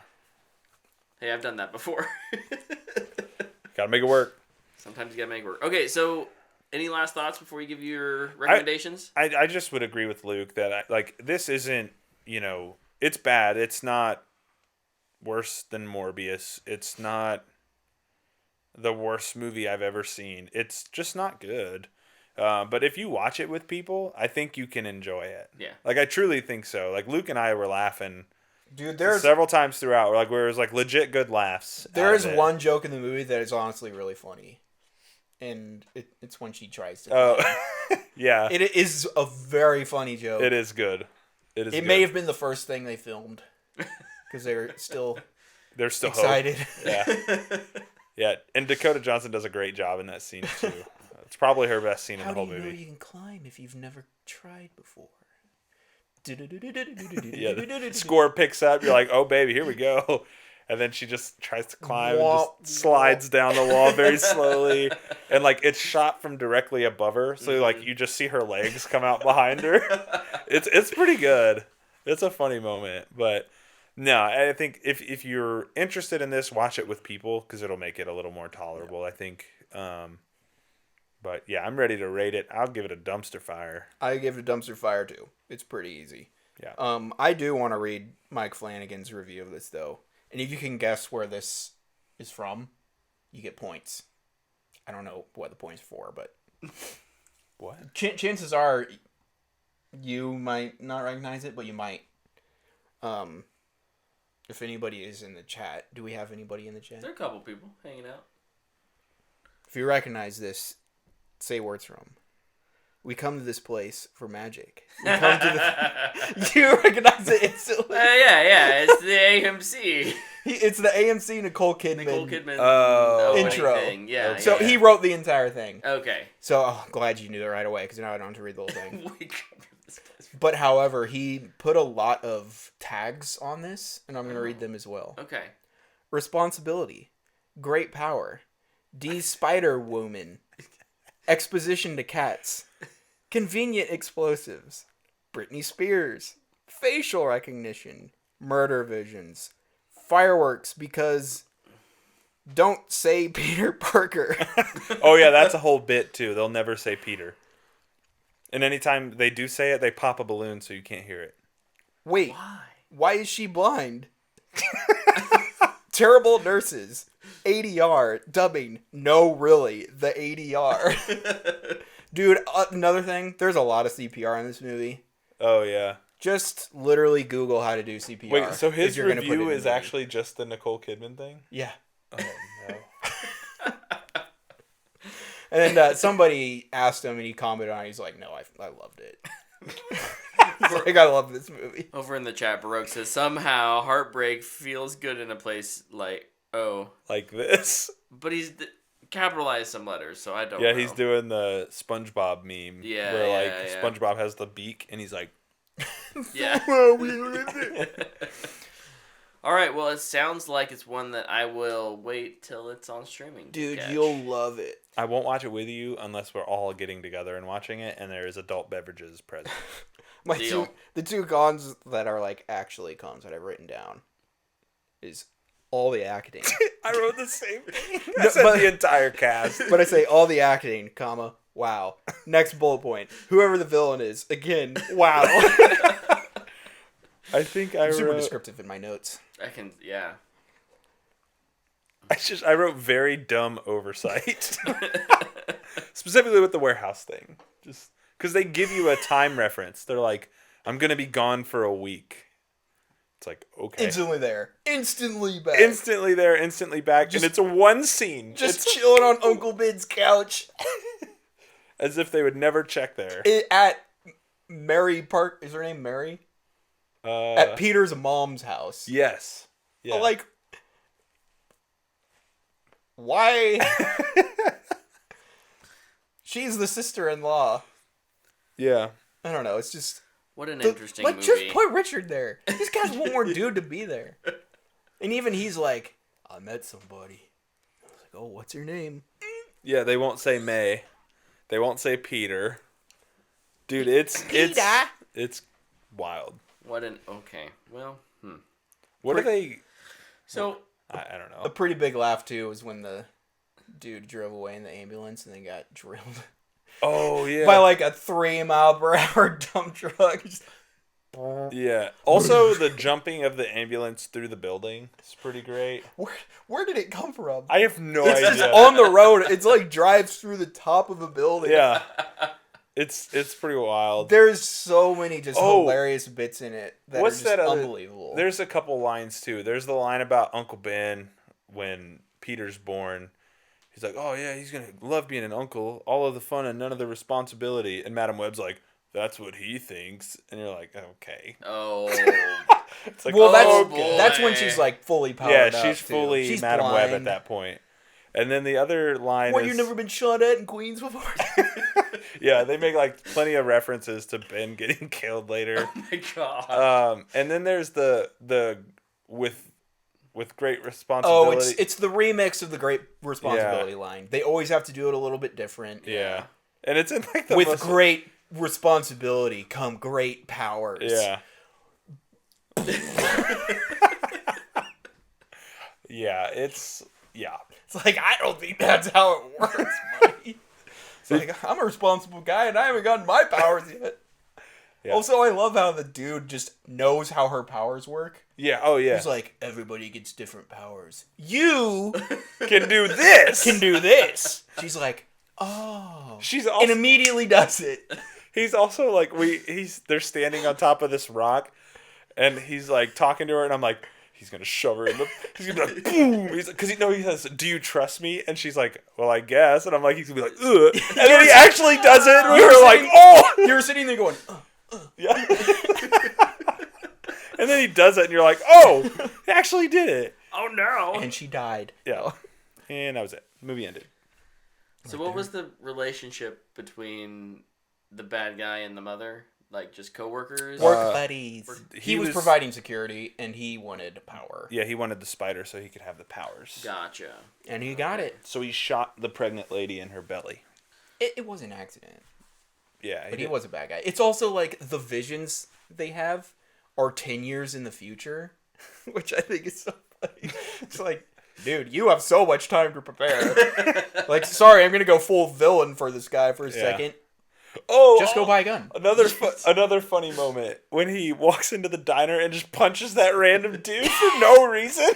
Hey, I've done that before. Gotta make it work. Sometimes you gotta make it work. Okay, so any last thoughts before you give your recommendations? I just would agree with Luke that this isn't, it's bad. It's not worse than Morbius. It's not the worst movie I've ever seen. It's just not good. But if you watch it with people, I think you can enjoy it. Yeah. Like, I truly think so. Like, Luke and I were laughing Dude, there's several times throughout where it was like legit good laughs. there is one joke in the movie that is honestly really funny, and it's when she tries to. Oh, yeah. It is a very funny joke. It is good. It is. It may have been the first thing they filmed because they were still They're still excited. Hope. Yeah. Yeah, and Dakota Johnson does a great job in that scene too. It's probably her best scene in the whole movie. How do you know you can climb if you've never tried before? Yeah, the score picks up. You're like, oh baby, here we go. And then she just tries to climb and just slides down the wall very slowly. And like it's shot from directly above her, so like you just see her legs come out behind her. It's pretty good. It's a funny moment, but no, I think if you're interested in this, watch it with people because it'll make it a little more tolerable. Yeah. I think. But yeah, I'm ready to rate it. I'll give it a dumpster fire. I give it a dumpster fire too. It's pretty easy. Yeah. I do want to read Mike Flanagan's review of this though, and if you can guess where this is from, you get points. I don't know what the points for, but what? Chances are, you might not recognize it, but you might. If anybody is in the chat, do we have anybody in the chat? There are a couple people hanging out. If you recognize this, say where it's from. We come to this place for magic. We come to the... You recognize it instantly. Yeah. It's the AMC. It's the AMC Nicole Kidman. Intro. Thing. Yeah. So he wrote the entire thing. Okay. So I'm glad you knew it right away because now I don't have to read the whole thing. But however, he put a lot of tags on this, and I'm going to read them as well. Okay. Responsibility. Great power. D's Spider Woman. Exposition to cats. Convenient explosives. Britney Spears. Facial recognition. Murder visions. Fireworks because don't say Peter Parker. Oh yeah, that's a whole bit too. They'll never say Peter. And anytime they do say it, they pop a balloon so you can't hear it. Wait. Why is she blind? Terrible nurses. ADR. Dubbing. No, really. The ADR. Dude, another thing. There's a lot of CPR in this movie. Oh, yeah. Just literally Google how to do CPR. Wait, so his review is actually just the Nicole Kidman thing? Yeah. Oh, no. And then somebody asked him and he commented on it. He's like, no, I loved it. He's like, I love this movie. Over in the chat, Baroque says, somehow heartbreak feels good in a place like this. But he's capitalized some letters, so I don't know. Yeah, he's doing the SpongeBob meme. Yeah, where SpongeBob has the beak and he's like, yeah. All right, well, it sounds like it's one that I will wait till it's on streaming. Dude, you'll love it. I won't watch it with you unless we're all getting together and watching it, and there is adult beverages present. The two cons that are like actually cons that I've written down is all the acting. I wrote the same thing. I said the entire cast. But I say all the acting, comma, wow. Next bullet point. Whoever the villain is, again, wow. I think I'm super descriptive in my notes. I wrote very dumb oversight. Specifically with the warehouse thing. Just because they give you a time reference. They're like, I'm going to be gone for a week. It's like, okay. Instantly there. Instantly back. Instantly there, instantly back. And it's a one scene. Just chilling on Uncle Ben's couch. As if they would never check there. At Mary Park. Is her name Mary? At Peter's mom's house. Yes. Yeah. Like, why? She's the sister-in-law. Yeah. I don't know. It's just... What an interesting movie. Just put Richard there. This guy's one more dude to be there. And even he's like, I met somebody. I was like, oh, what's your name? Yeah, they won't say May. They won't say Peter. Dude, it's wild. Okay. Well, What are they... So... I don't know. A pretty big laugh, too, was when the dude drove away in the ambulance and then got drilled. Oh, yeah. By like a 3-mile-per-hour dump truck. Just... Yeah. Also, the jumping of the ambulance through the building is pretty great. Where did it come from? I have no idea. It's just on the road. It's like drives through the top of a building. Yeah. It's pretty wild. There's so many just hilarious bits in it that What's are just that other, unbelievable. There's a couple lines too. There's the line about Uncle Ben when Peter's born. He's like, "Oh yeah, he's gonna love being an uncle. All of the fun and none of the responsibility." And Madam Web's like, "That's what he thinks." And you're like, "Okay." Oh. It's like, well, boy. that's when she's like fully powered yeah, up. she's fully She's Madam blind. Web at that point. And then the other line What, is, you've never been shot at in Queens before? yeah, they make like plenty of references to Ben getting killed later. Oh my god. And then there's the with great Oh, responsibility. it's the remix of the Great Responsibility line. They always have to do it a little bit different. yeah. And it's in like the With most, great responsibility come great powers. yeah. Yeah, it's It's like, I don't think that's how it works, Mike. It's like, I'm a responsible guy and I haven't gotten my powers yet. Yeah. Also, I love how the dude just knows how her powers work. Yeah, oh yeah. He's like, everybody gets different powers. You Can do this. can do this. She's like, oh. She's also And immediately does it. he's also like they're standing on top of this rock and he's like talking to her and I'm like, he's gonna shove her in the. He's gonna be like, boom. He's because he has. Do you trust me? And she's like, well, I guess. And I'm like, he's gonna be like, ugh. And then he actually does it. And we were like, oh, You were sitting there going, yeah. And then he does it, and you're like, oh, he actually did it. Oh no. and she died. Yeah. And that was it. Movie ended. So what was the relationship between the bad guy and the mother? Like just coworkers? Work buddies. he He was was- providing security, and he wanted power. Yeah, he wanted the spider so he could have the powers. Gotcha. And he got it. So he shot the pregnant lady in her belly. It was an accident. Yeah, But he did. was a bad guy. It's also like the visions they have are 10 years in the future, which I think is so funny. It's like, dude, you have so much time to prepare. Like, sorry, I'm going to go full villain for this guy for a second. Oh, Just go buy a gun. Another funny moment when he walks into the diner and just punches that random dude for no reason.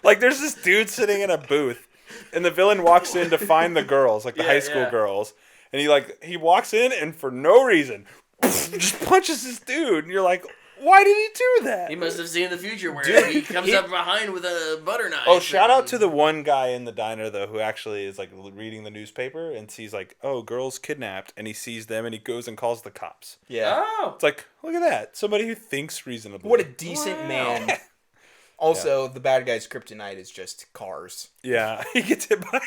Like there's this dude sitting in a booth, and the villain walks in to find the girls, like the high school girls, and he walks in and for no reason just punches this dude, and you're like, why did he do that? He must have seen the future where Dude, he comes up behind with a butter knife. Oh, shout out to the one guy in the diner though who actually is like reading the newspaper and sees like, oh, girls kidnapped, and he sees them and he goes and calls the cops. Yeah. Oh. It's like, look at that, somebody who thinks reasonably. What a decent Wow. man. Also, the bad guy's kryptonite is just cars. Yeah, he gets hit by.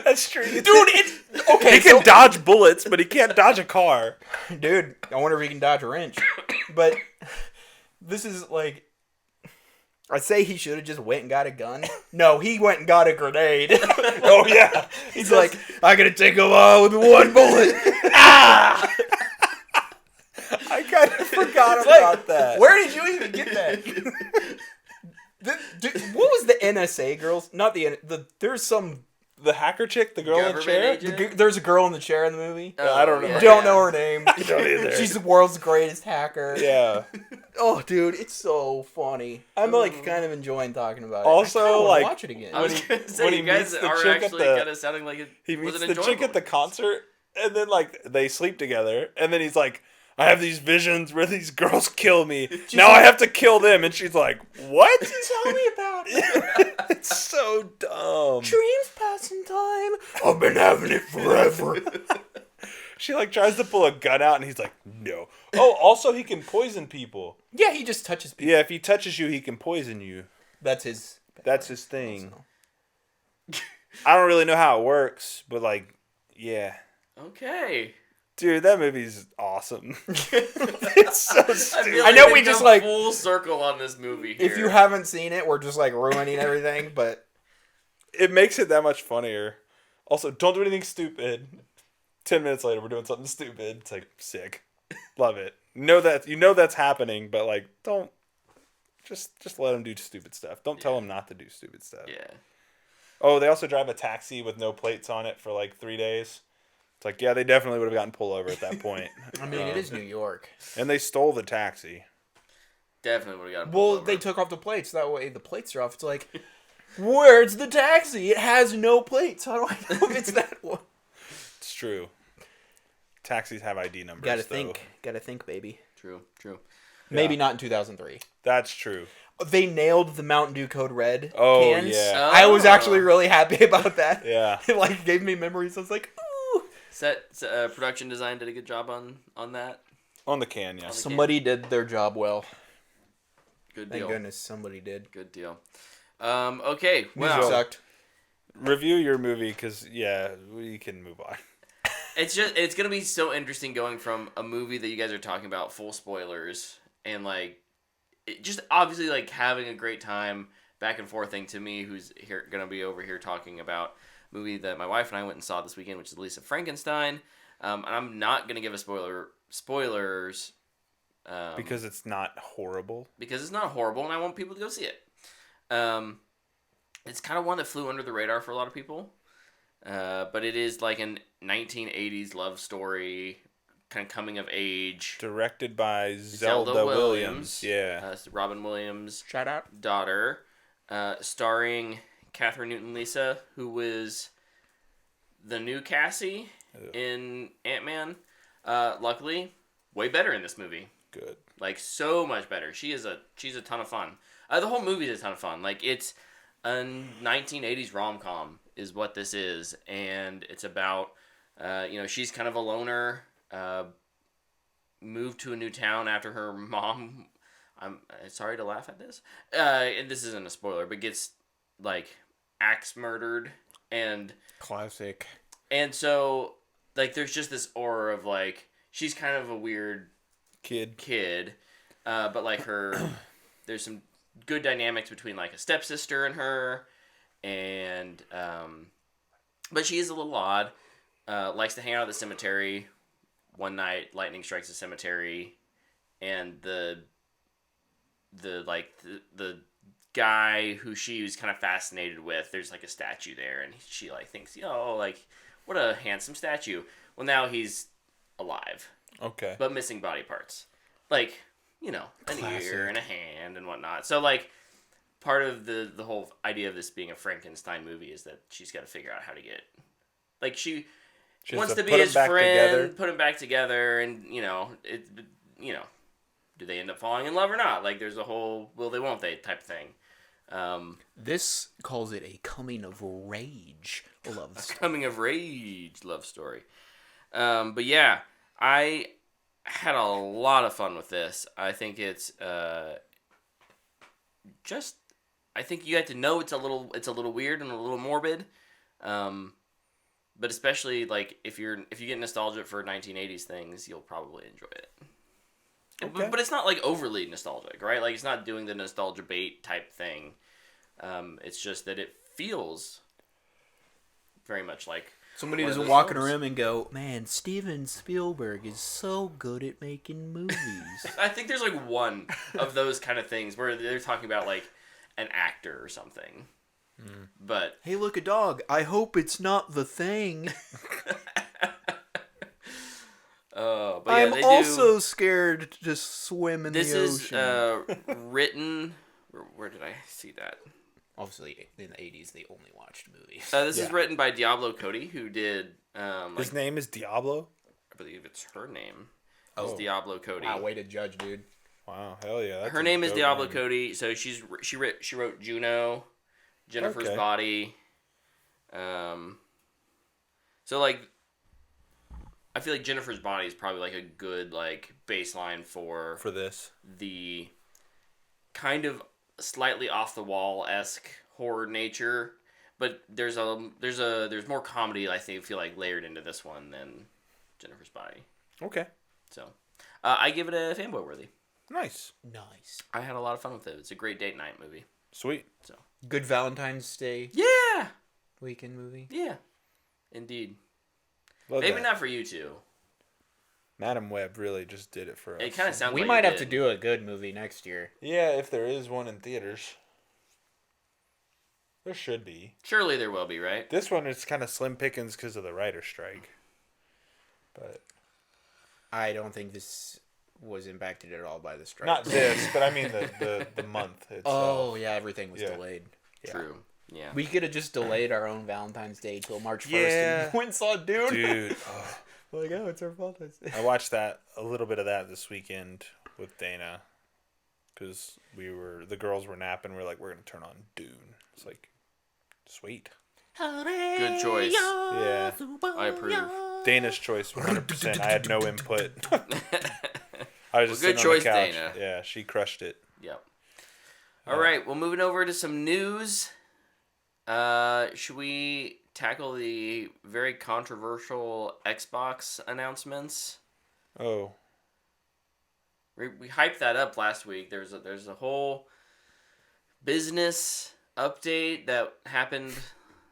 That's true, Dude, it's... Okay, He can dodge bullets, but he can't dodge a car. Dude, I wonder if he can dodge a wrench. But this is like... I'd say he should have just went and got a gun. No, he went and got a grenade. Oh yeah, He's like, I gotta take him all with one bullet. Ah! I kind of forgot It's like, about that. Where did you even get that? What was the NSA girls? Not the there's some... The hacker chick, the girl in the Government chair. agent? There's a girl in the chair in the movie. I don't know. yeah, Don't yeah. know her name. I don't either. She's the world's greatest hacker. Yeah. Oh, dude, it's so funny. I'm like kind of enjoying talking about it. Also, I kinda wanna like, watch it again. I was When he- going to say, when you he guys meets the are chick at actually the- kind of sounding like it He meets was an the chick at the concert, and then like they sleep together, and then he's like, I have these visions where these girls kill me. Now I have to kill them, and she's like, what? Tell me about it. It's so dumb. Dreams passing time. I've been having it forever. She like tries to pull a gun out, and he's like, no. Oh, also he can poison people. Yeah, he just touches people. Yeah, if he touches you, he can poison you. That's his. That's his thing. I don't really know how it works, but like, yeah. Okay. Dude, that movie's awesome. It's so stupid. feel I know we've we just, come like- full circle on this movie here. If you haven't seen it, we're just like ruining everything. But It makes it that much funnier. Also, don't do anything stupid. 10 minutes later, we're doing something stupid. It's like, sick. Love it. You know that's happening, but like, don't just let them do stupid stuff. Don't tell them not to do stupid stuff. Yeah. Oh, they also drive a taxi with no plates on it for like 3 days. It's like, yeah, they definitely would have gotten pulled over at that point. I mean, it is New York. And they stole the taxi. Definitely would have got Well, they took off the plates. That way, the plates are off. It's like, where's the taxi? It has no plates. How do I know if it's that one? It's true. taxis have ID numbers. Gotta think, baby. True. Maybe not in 2003. That's true. They nailed the Mountain Dew Code Red Oh, cans. yeah. I was actually really happy about that. Yeah. It like gave me memories. I was like, ooh. Production design did a good job on that. On the can, yeah. Somebody did their job well. Good deal. Thank goodness somebody did. Good deal. Okay. Music Wow. sucked. Review your movie, because, we can move on. It's gonna be so interesting going from a movie that you guys are talking about, full spoilers, and like, just obviously like having a great time back and forthing to me, who's here gonna be over here talking about a movie that my wife and I went and saw this weekend, which is Lisa Frankenstein. And I'm not gonna give spoilers. Because it's not horrible. Because it's not horrible, and I want people to go see it. It's kind of one that flew under the radar for a lot of people. But it is like an 1980s love story, kind of coming of age. Directed by Zelda Williams. Yeah. Robin Williams' Shout out. daughter. Starring Catherine Newton-Lisa, who was the new Cassie in Ant-Man. Luckily, way better in this movie. Good. Like, so much better. She's a ton of fun. The whole movie is a ton of fun. Like, it's a 1980s rom-com is what this is. And it's about, she's kind of a loner, moved to a new town after her mom, I'm sorry to laugh at this, and this isn't a spoiler, but gets, like, axe murdered. And Classic. And so, like, there's just this aura of, like, she's kind of a weird kid, but like there's some good dynamics between like a stepsister and her, and but she is a little odd. Likes to hang out at the cemetery. One night, lightning strikes the cemetery, and the guy who she was kind of fascinated with, there's like a statue there, and she like thinks, like, what a handsome statue. Well, now he's alive. Okay. But missing body parts. Like, an ear and a hand and whatnot. So, like, part of the whole idea of this being a Frankenstein movie is that she's got to figure out how to get... Like, she wants to be his friend, put him back together, and, do they end up falling in love or not? Like, there's a whole will they, won't they type thing. This calls it a coming of rage love story. Coming of rage love story. But yeah, I had a lot of fun with this. I think it's I think you have to know it's a little weird and a little morbid. But especially like if you get nostalgic for 1980s things, you'll probably enjoy it. Okay. But it's not like overly nostalgic, right? Like it's not doing the nostalgia bait type thing. It's just that it feels very much like somebody doesn't walk in a room and go, man, Steven Spielberg is so good at making movies. I think there's like one of those kind of things where they're talking about like an actor or something. But hey, look, a dog. I hope it's not The Thing. But yeah, I'm also scared to swim in the ocean. This is written... Where did I see that? Obviously, in the 80s, they only watched movies. This is written by Diablo Cody, who did... His name is Diablo? I believe it's her name. It's Diablo Cody. Wow, way to judge, dude. Wow, hell yeah. Her name is Diablo Cody, so she wrote Juno, Jennifer's Body. So, like, I feel like Jennifer's Body is probably, like, a good, like, baseline for this. The kind of slightly off-the-wall-esque horror nature, but there's more comedy, I feel like, layered into this one than Jennifer's Body. Okay. So, I give it a fanboy worthy. Nice. I had a lot of fun with it. It's a great date night movie. Sweet. So good Valentine's Day. Yeah. Weekend movie. Yeah. Indeed. Love Maybe that. not for you two. Madam Web really just did it for us. It kind of sounds. We like might have to do a good movie next year. Yeah, if there is one in theaters. There should be. Surely there will be, right? This one is kind of slim pickings because of the writer's strike. But I don't think this was impacted at all by the strike. not this, but I mean the month itself. Oh, yeah, everything was delayed. Yeah. True. Yeah. We could have just delayed our own Valentine's Day till March 1st Yeah. and went and saw Dune. Dude. Like, oh, it's our fault. I watched a little bit of that this weekend with Dana, because the girls were napping. We're like, we're gonna turn on Dune. It's like, sweet. Good choice. Yeah, I approve. Dana's choice, 100%. I had no input. I was just Good sitting on choice, the couch. Dana. Yeah, she crushed it. Yep. All right. Well, moving over to some news. Should we tackle the very controversial Xbox announcements? Oh, We hyped that up last week. There's a whole business update that happened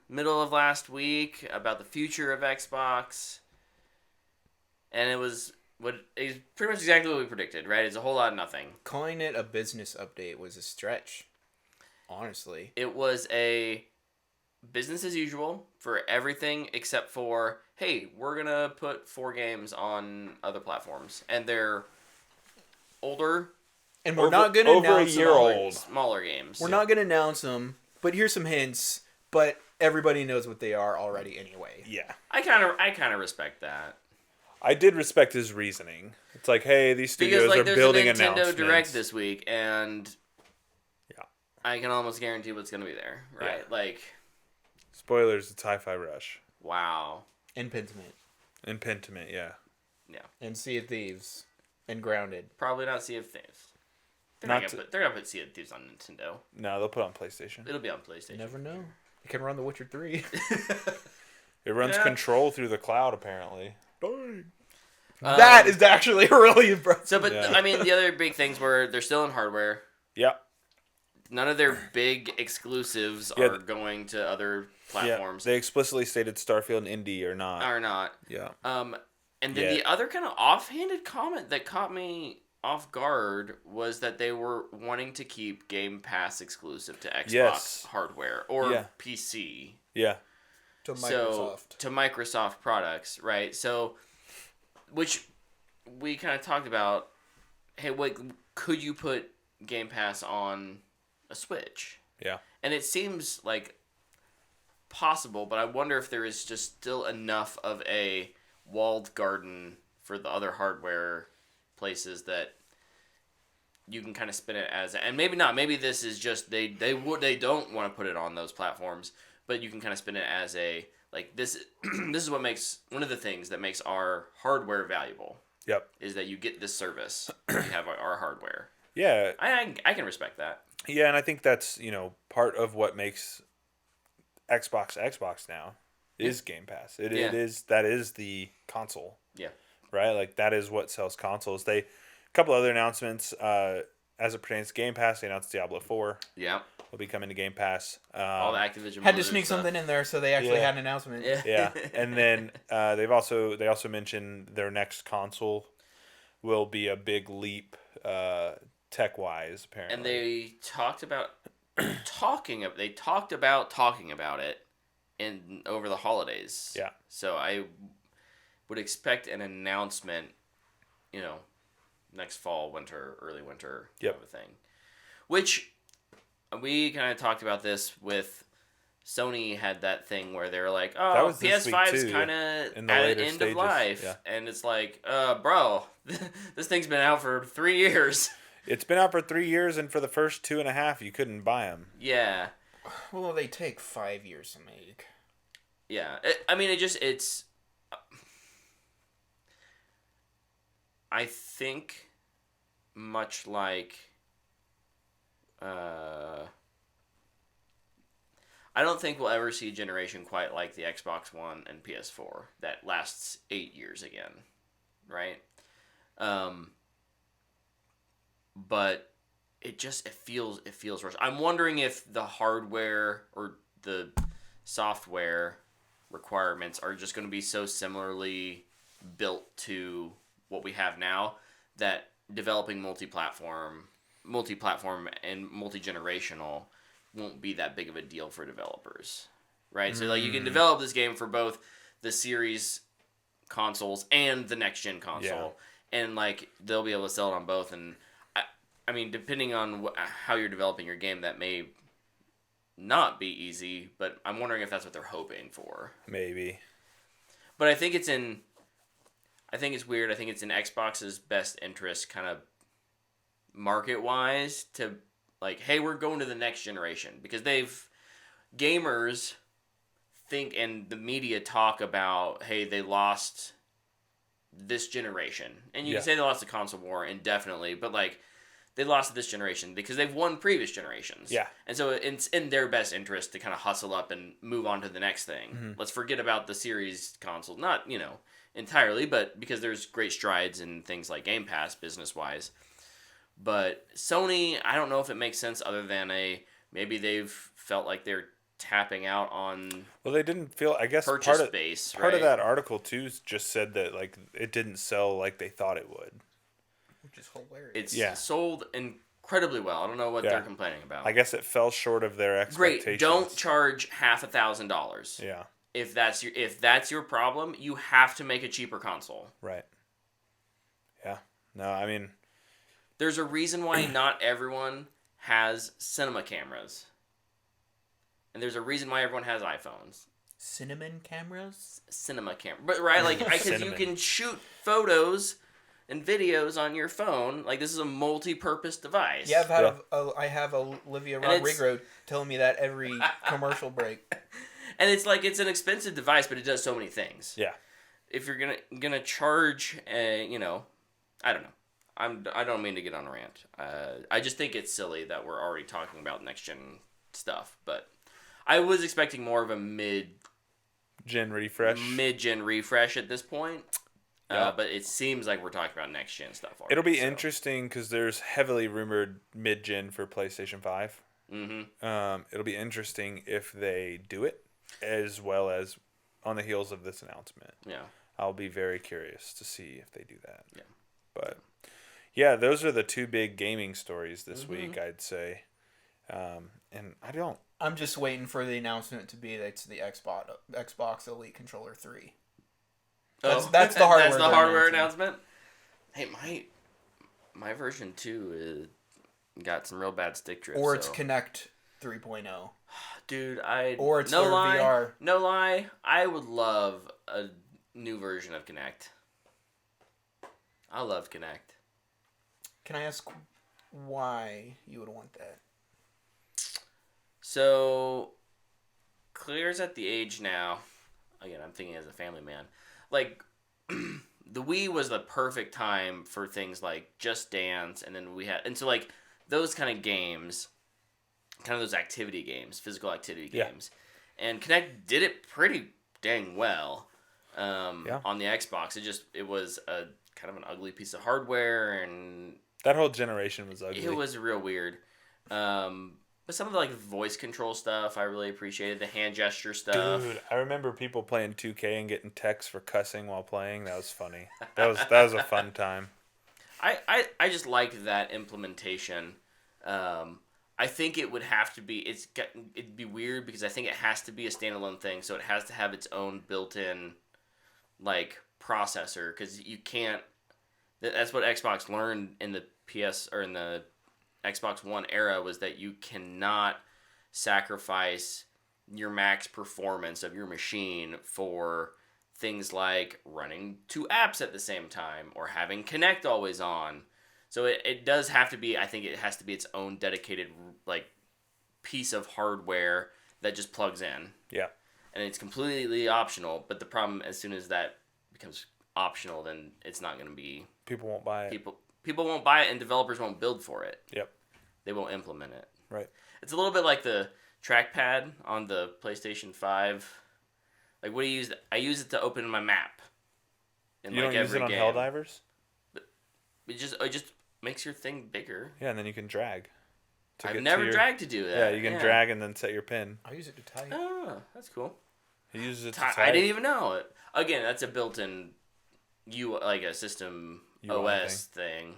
middle of last week about the future of Xbox, and it was pretty much exactly what we predicted. Right? It's a whole lot of nothing. Calling it a business update was a stretch. Honestly, It was a business as usual for everything except for, hey, we're gonna put 4 games on other platforms, and they're older, and we're not gonna over a announce year them. old. smaller games. We're not gonna announce them, but here's some hints. But everybody knows what they are already anyway. yeah. I kind of respect that, I did respect his reasoning. It's like, hey, these studios because like are there's building a Nintendo announcements. Direct this week, and Yeah. I can almost guarantee what's gonna be there. Right? Yeah. Like, Spoilers, it's Hi-Fi Rush. wow. And Pentiment. And Pentiment, yeah. And Sea of Thieves. And Grounded. Probably not Sea of Thieves. They're gonna put Sea of Thieves on Nintendo. No, they'll put it on PlayStation. It'll be on PlayStation. You never know. It can run The Witcher 3. It runs Yeah. Control through the cloud, apparently. That is actually really impressive. So, but Yeah. I mean, the other big things were they're still in hardware. Yeah. None of their big exclusives Yeah, are going to other platforms. Yeah. They explicitly stated Starfield and Indie are not. Are not. Yeah. And then the other kind of offhanded comment that caught me off guard was that they were wanting to keep Game Pass exclusive to Xbox Yes. hardware or Yeah. PC. Yeah. To So to Microsoft products, right? So, which we kind of talked about. Hey, wait, could you put Game Pass on a Switch? Yeah. And it seems like possible, but I wonder if there is just still enough of a walled garden for the other hardware places that you can kind of spin it as, and maybe not. Maybe this is just they don't want to put it on those platforms, but you can kind of spin it as a like this. This is what makes one of the things that makes our hardware valuable. Yep. Is that you get this service. You have our hardware. Yeah. I can respect that. Yeah, and I think that's, part of what makes Xbox now is Game Pass. It is that is the console. Yeah. Right? Like that is what sells consoles. A couple other announcements as it pertains to Game Pass, they announced Diablo 4 Yeah. will be coming to Game Pass. All the Activision had to Blizzard sneak stuff. something in there, so they actually Yeah. had an announcement. Yeah. Yeah. And then they also mentioned their next console will be a big leap tech wise, apparently. And they talked about talking about it in over the holidays. Yeah. So I would expect an announcement, next fall, winter, early winter Yep. kind of a thing. Which we kind of talked about this with Sony had that thing where they were like, That oh, was this week, PS5 is too, kind of in the at later end stages. of life. Yeah. And it's like, bro, this thing's been out for 3 years. It's been out for 3 years, and for the first 2.5, you couldn't buy them. Yeah. Well, they take 5 years to make. Yeah. It's... I think much like... I don't think we'll ever see a generation quite like the Xbox One and PS4 that lasts 8 years again, right? But it feels rushed. I'm wondering if the hardware or the software requirements are just going to be so similarly built to what we have now that developing multi-platform and multi-generational won't be that big of a deal for developers, right? So like you can develop this game for both the series consoles and the next gen console, and like they'll be able to sell it on both. And I mean, depending on how you're developing your game, that may not be easy, but I'm wondering if that's what they're hoping for. Maybe. But I think it's in I think it's weird. I think it's in Xbox's best interest, kind of market wise, to like, hey, we're going to the next generation because gamers think and the media talk about, hey, they lost this generation, and you can say they lost the console war indefinitely, but like they lost this generation because they've won previous generations. Yeah. And so it's in their best interest to kind of hustle up and move on to the next thing. Mm-hmm. Let's forget about the series consoles. Not, entirely, but because there's great strides in things like Game Pass business-wise. But Sony, I don't know if it makes sense other than maybe they've felt like they're tapping out on Well, they didn't feel. I guess purchase base. Part of that article too just said that like it didn't sell like they thought it would, which is hilarious. It's sold incredibly well. I don't know what they're complaining about. I guess it fell short of their expectations. Great, don't charge $1,000. Yeah. If that's your problem, you have to make a cheaper console. Right. Yeah. No, I mean, there's a reason why not everyone has cinema cameras. And there's a reason why everyone has iPhones. Cinnamon cameras? Cinema camera. But right, like because you can shoot photos and videos on your phone. Like this is a multi-purpose device. Yeah, I have Olivia Rodrigo telling me that every commercial break. And it's like it's an expensive device, but it does so many things. Yeah. If you're gonna charge, I don't know. I don't mean to get on a rant. I just think it's silly that we're already talking about next gen stuff, but I was expecting more of a mid-gen refresh at this point. Yeah. But it seems like we're talking about next gen stuff already. It'll be interesting because there's heavily rumored mid-gen for PlayStation 5. Mm-hmm. It'll be interesting if they do it as well as on the heels of this announcement. Yeah. I'll be very curious to see if they do that. Yeah. But yeah, those are the two big gaming stories this week, I'd say. And I'm just waiting for the announcement to be that it's the Xbox Elite Controller 3. That's the hardware. That's the hardware announcement. Hey, my version 2 got some real bad stick drift. Or it's Kinect 3.0. Dude, or it's VR. No lie, I would love a new version of Kinect. I love Kinect. Can I ask why you would want that? So, Claire's at the age now. Again, I'm thinking as a family man. Like, the Wii was the perfect time for things like Just Dance, and then so like those kind of games, kind of those activity games, physical activity games, and Kinect did it pretty dang well. On the Xbox, it was a kind of an ugly piece of hardware, and that whole generation was ugly. It was real weird. But some of the like voice control stuff I really appreciated. The hand gesture stuff. Dude, I remember people playing 2K and getting texts for cussing while playing. That was funny. That was a fun time. I just liked that implementation. I think it would have to be. It'd be weird because I think it has to be a standalone thing. So it has to have its own built-in like processor because you can't. That's what Xbox learned in the PS or in the Xbox One era was that you cannot sacrifice your max performance of your machine for things like running two apps at the same time or having Kinect always on. So it does have to be, I think it has to be its own dedicated like piece of hardware that just plugs in. Yeah. And it's completely optional, but the problem as soon as that becomes optional, then it's not going to be... People won't buy it. People won't buy it and developers won't build for it. Yep. They won't implement it. Right. It's a little bit like the trackpad on the PlayStation 5. Like, what do you use? I use it to open my map. You don't use it on Helldivers? But it just makes your thing bigger. Yeah, and then you can drag. I've never dragged to do that. Yeah, you can drag and then set your pin. I use it to type. Oh, that's cool. He uses it to type. I didn't even know it. Again, that's a built-in, like a system OS thing.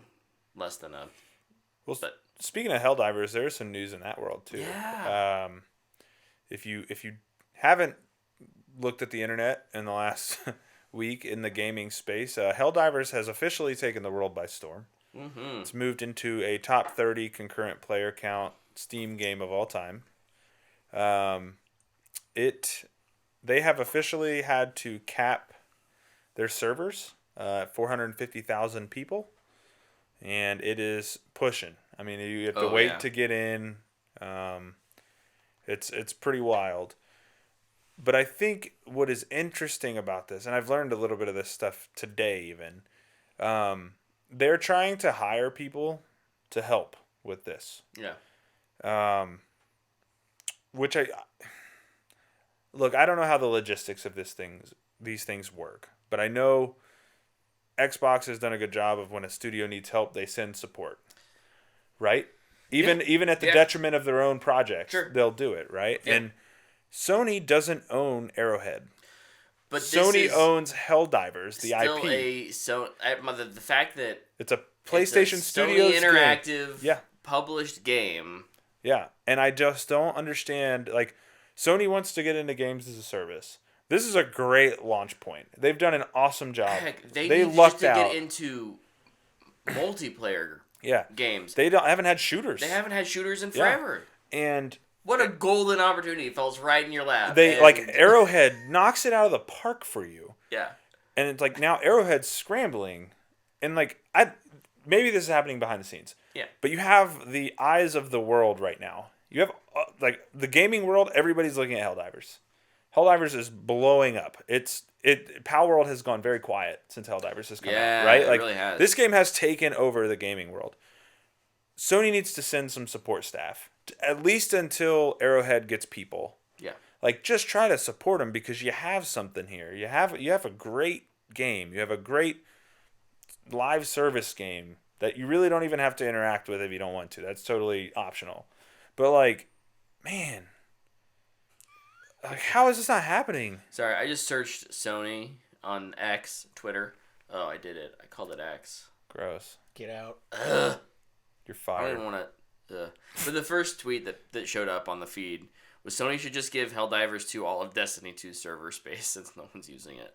Less than a... Well, speaking of Helldivers, there's some news in that world too. Yeah. If you haven't looked at the internet in the last week in the gaming space, Helldivers has officially taken the world by storm. Mm-hmm. It's moved into a top 30 concurrent player count Steam game of all time. They have officially had to cap their servers at 450,000 people, and it is pushing. I mean, you have to Oh, wait yeah. to get in. It's pretty wild. But I think what is interesting about this, and I've learned a little bit of this stuff today even, they're trying to hire people to help with this. Yeah. Which look, I don't know how the logistics of these things work, but I know Xbox has done a good job of when a studio needs help, they send support, right? Even at the Yeah. detriment of their own projects, Sure. they'll do it, right? Yeah. And Sony doesn't own Arrowhead. But Sony this is owns Helldivers, the still IP. the fact that It's a PlayStation it's a Studios Sony game. Interactive Yeah. published game. Yeah, and I just don't understand. Like, Sony wants to get into games as a service. This is a great launch point. They've done an awesome job. Heck, they need lucked to out. get into multiplayer Yeah, games. they haven't had shooters. They haven't had shooters in forever. And What a golden opportunity falls right in your lap. they And- Arrowhead knocks it out of the park for you. Yeah. And it's like now Arrowhead's scrambling, and maybe this is happening behind the scenes. Yeah. But you have the eyes of the world right now. You have the gaming world. Everybody's looking at Helldivers. Helldivers is blowing up. Pal World has gone very quiet since Helldivers has come out. Right? it really has. This game has taken over the gaming world. Sony needs to send some support staff, at least until Arrowhead gets people. Yeah. Just try to support them because you have something here. You have a great game. You have a great live service game that you really don't even have to interact with if you don't want to. That's totally optional. But man, how is this not happening? Sorry, I just searched Sony on X, Twitter. Oh, I did it. I called it X. Gross. Get out. Ugh. You're I fired. didn't want to. But the first tweet that showed up on the feed was Sony should just give Helldivers 2 all of Destiny 2's server space since no one's using it.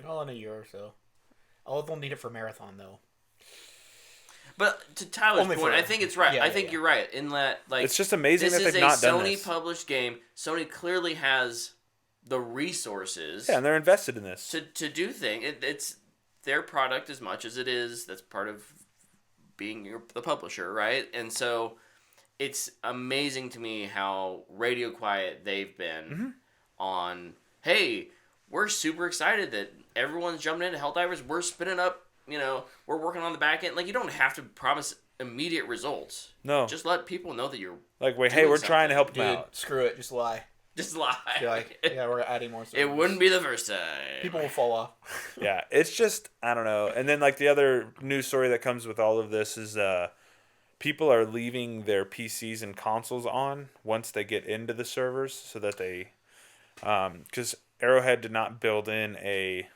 All in a year or so. Oh, they'll need it for Marathon, though. But to Tyler's Only point, for- I think it's right. yeah, I yeah, think yeah. you're right in that It's just amazing this that is they've a not done Sony this. published game. Sony clearly has the resources Yeah, and they're invested in this. to do things. It's their product as much as it is. That's part of being the publisher, right? And so it's amazing to me how radio quiet they've been on, hey, we're super excited that everyone's jumping into Helldivers. We're spinning up, we're working on the back end. You don't have to promise immediate results. No. Just let people know that you're Wait, hey, doing we're trying to help them Dude, out. screw it. Just lie. just lie. Be like, yeah, we're adding more servers. It wouldn't be the first time. People will fall off. Yeah, it's just, I don't know. And then the other news story that comes with all of this is people are leaving their PCs and consoles on once they get into the servers so that they, because Arrowhead did not build in a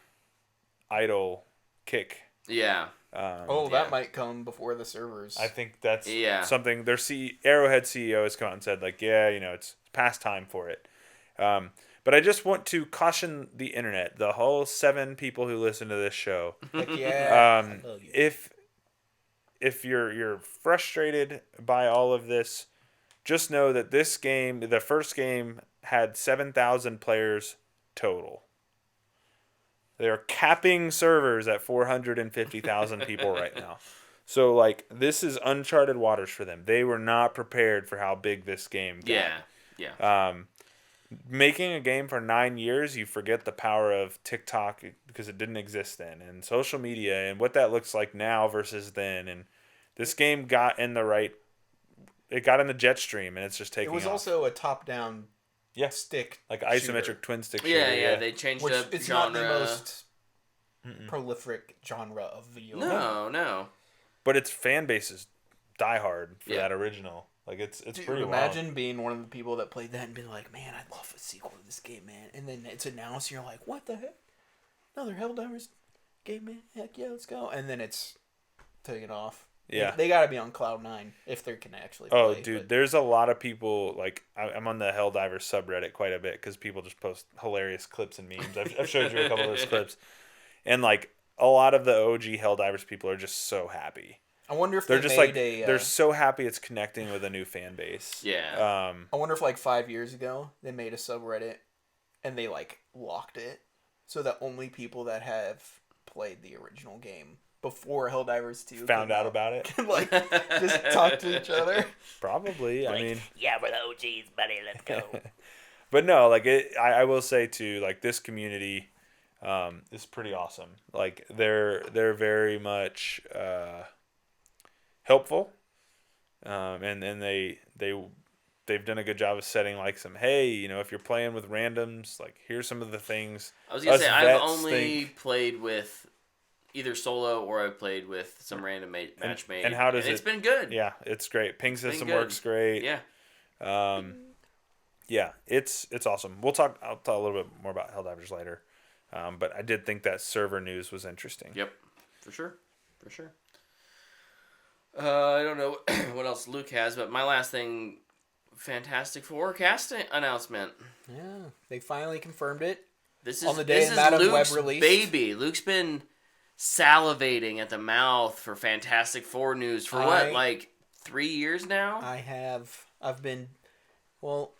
idle kick. Yeah. That might come before the servers. I think that's Yeah. something their Arrowhead CEO has come out and said it's past time for it. But I just want to caution the internet, the whole 7 people who listen to this show. Like, yeah. I love you. If you're frustrated by all of this, just know that this game, the first game, had 7,000 players total. They are capping servers at 450,000 people right now. So this is uncharted waters for them. They were not prepared for how big this game got. Yeah. Making a game for 9 years, you forget the power of TikTok because it didn't exist then, and social media and what that looks like now versus then. And this game got in the jet stream, and it's just taking It was off. also a top-down Yeah. stick isometric shooter, twin stick Yeah, shooter. They changed which up it's genre. not the most prolific genre of video. No. But its fan base is diehard for Yeah. that original. It's Dude, pretty imagine wild. being one of the people that played that and being like, man, I'd love a sequel to this game, man. And then it's announced, and you're like, what the heck? Another Helldivers game, man? Heck yeah, let's go. And then it's taken off. Yeah. They got to be on Cloud 9 if they can actually play. Oh, dude, there's a lot of people, I'm on the Helldivers subreddit quite a bit because people just post hilarious clips and memes. I've showed you a couple of those clips. And, a lot of the OG Helldivers people are just so happy. I wonder if They're they just made they're so happy it's connecting with a new fan base. Yeah. I wonder if 5 years ago they made a subreddit and they locked it so that only people that have played the original game before Helldivers 2 Found came out about it. like, just talk to each other. Probably. I Like, mean, yeah, we're the OGs, buddy. Let's go. but no, like I will say too, like this community is pretty awesome. Like they're very much helpful, and they've done a good job of setting like some, hey, if you're playing with randoms, like here's some of the things. I was gonna us say I've vets only think- played with either solo or I've played with some random matchmate. and how does it's it- been good. Yeah, it's great. Ping system good. works great. Yeah. Yeah, it's awesome. I'll talk a little bit more about Helldivers later. But I did think that server news was interesting. Yep. For sure. I don't know what else Luke has, but my last thing, Fantastic Four casting announcement. Yeah, they finally confirmed it. This is On the day this is Madam Web Luke's released. baby. Luke's been salivating at the mouth for Fantastic Four news for what, like 3 years now? I've been, well,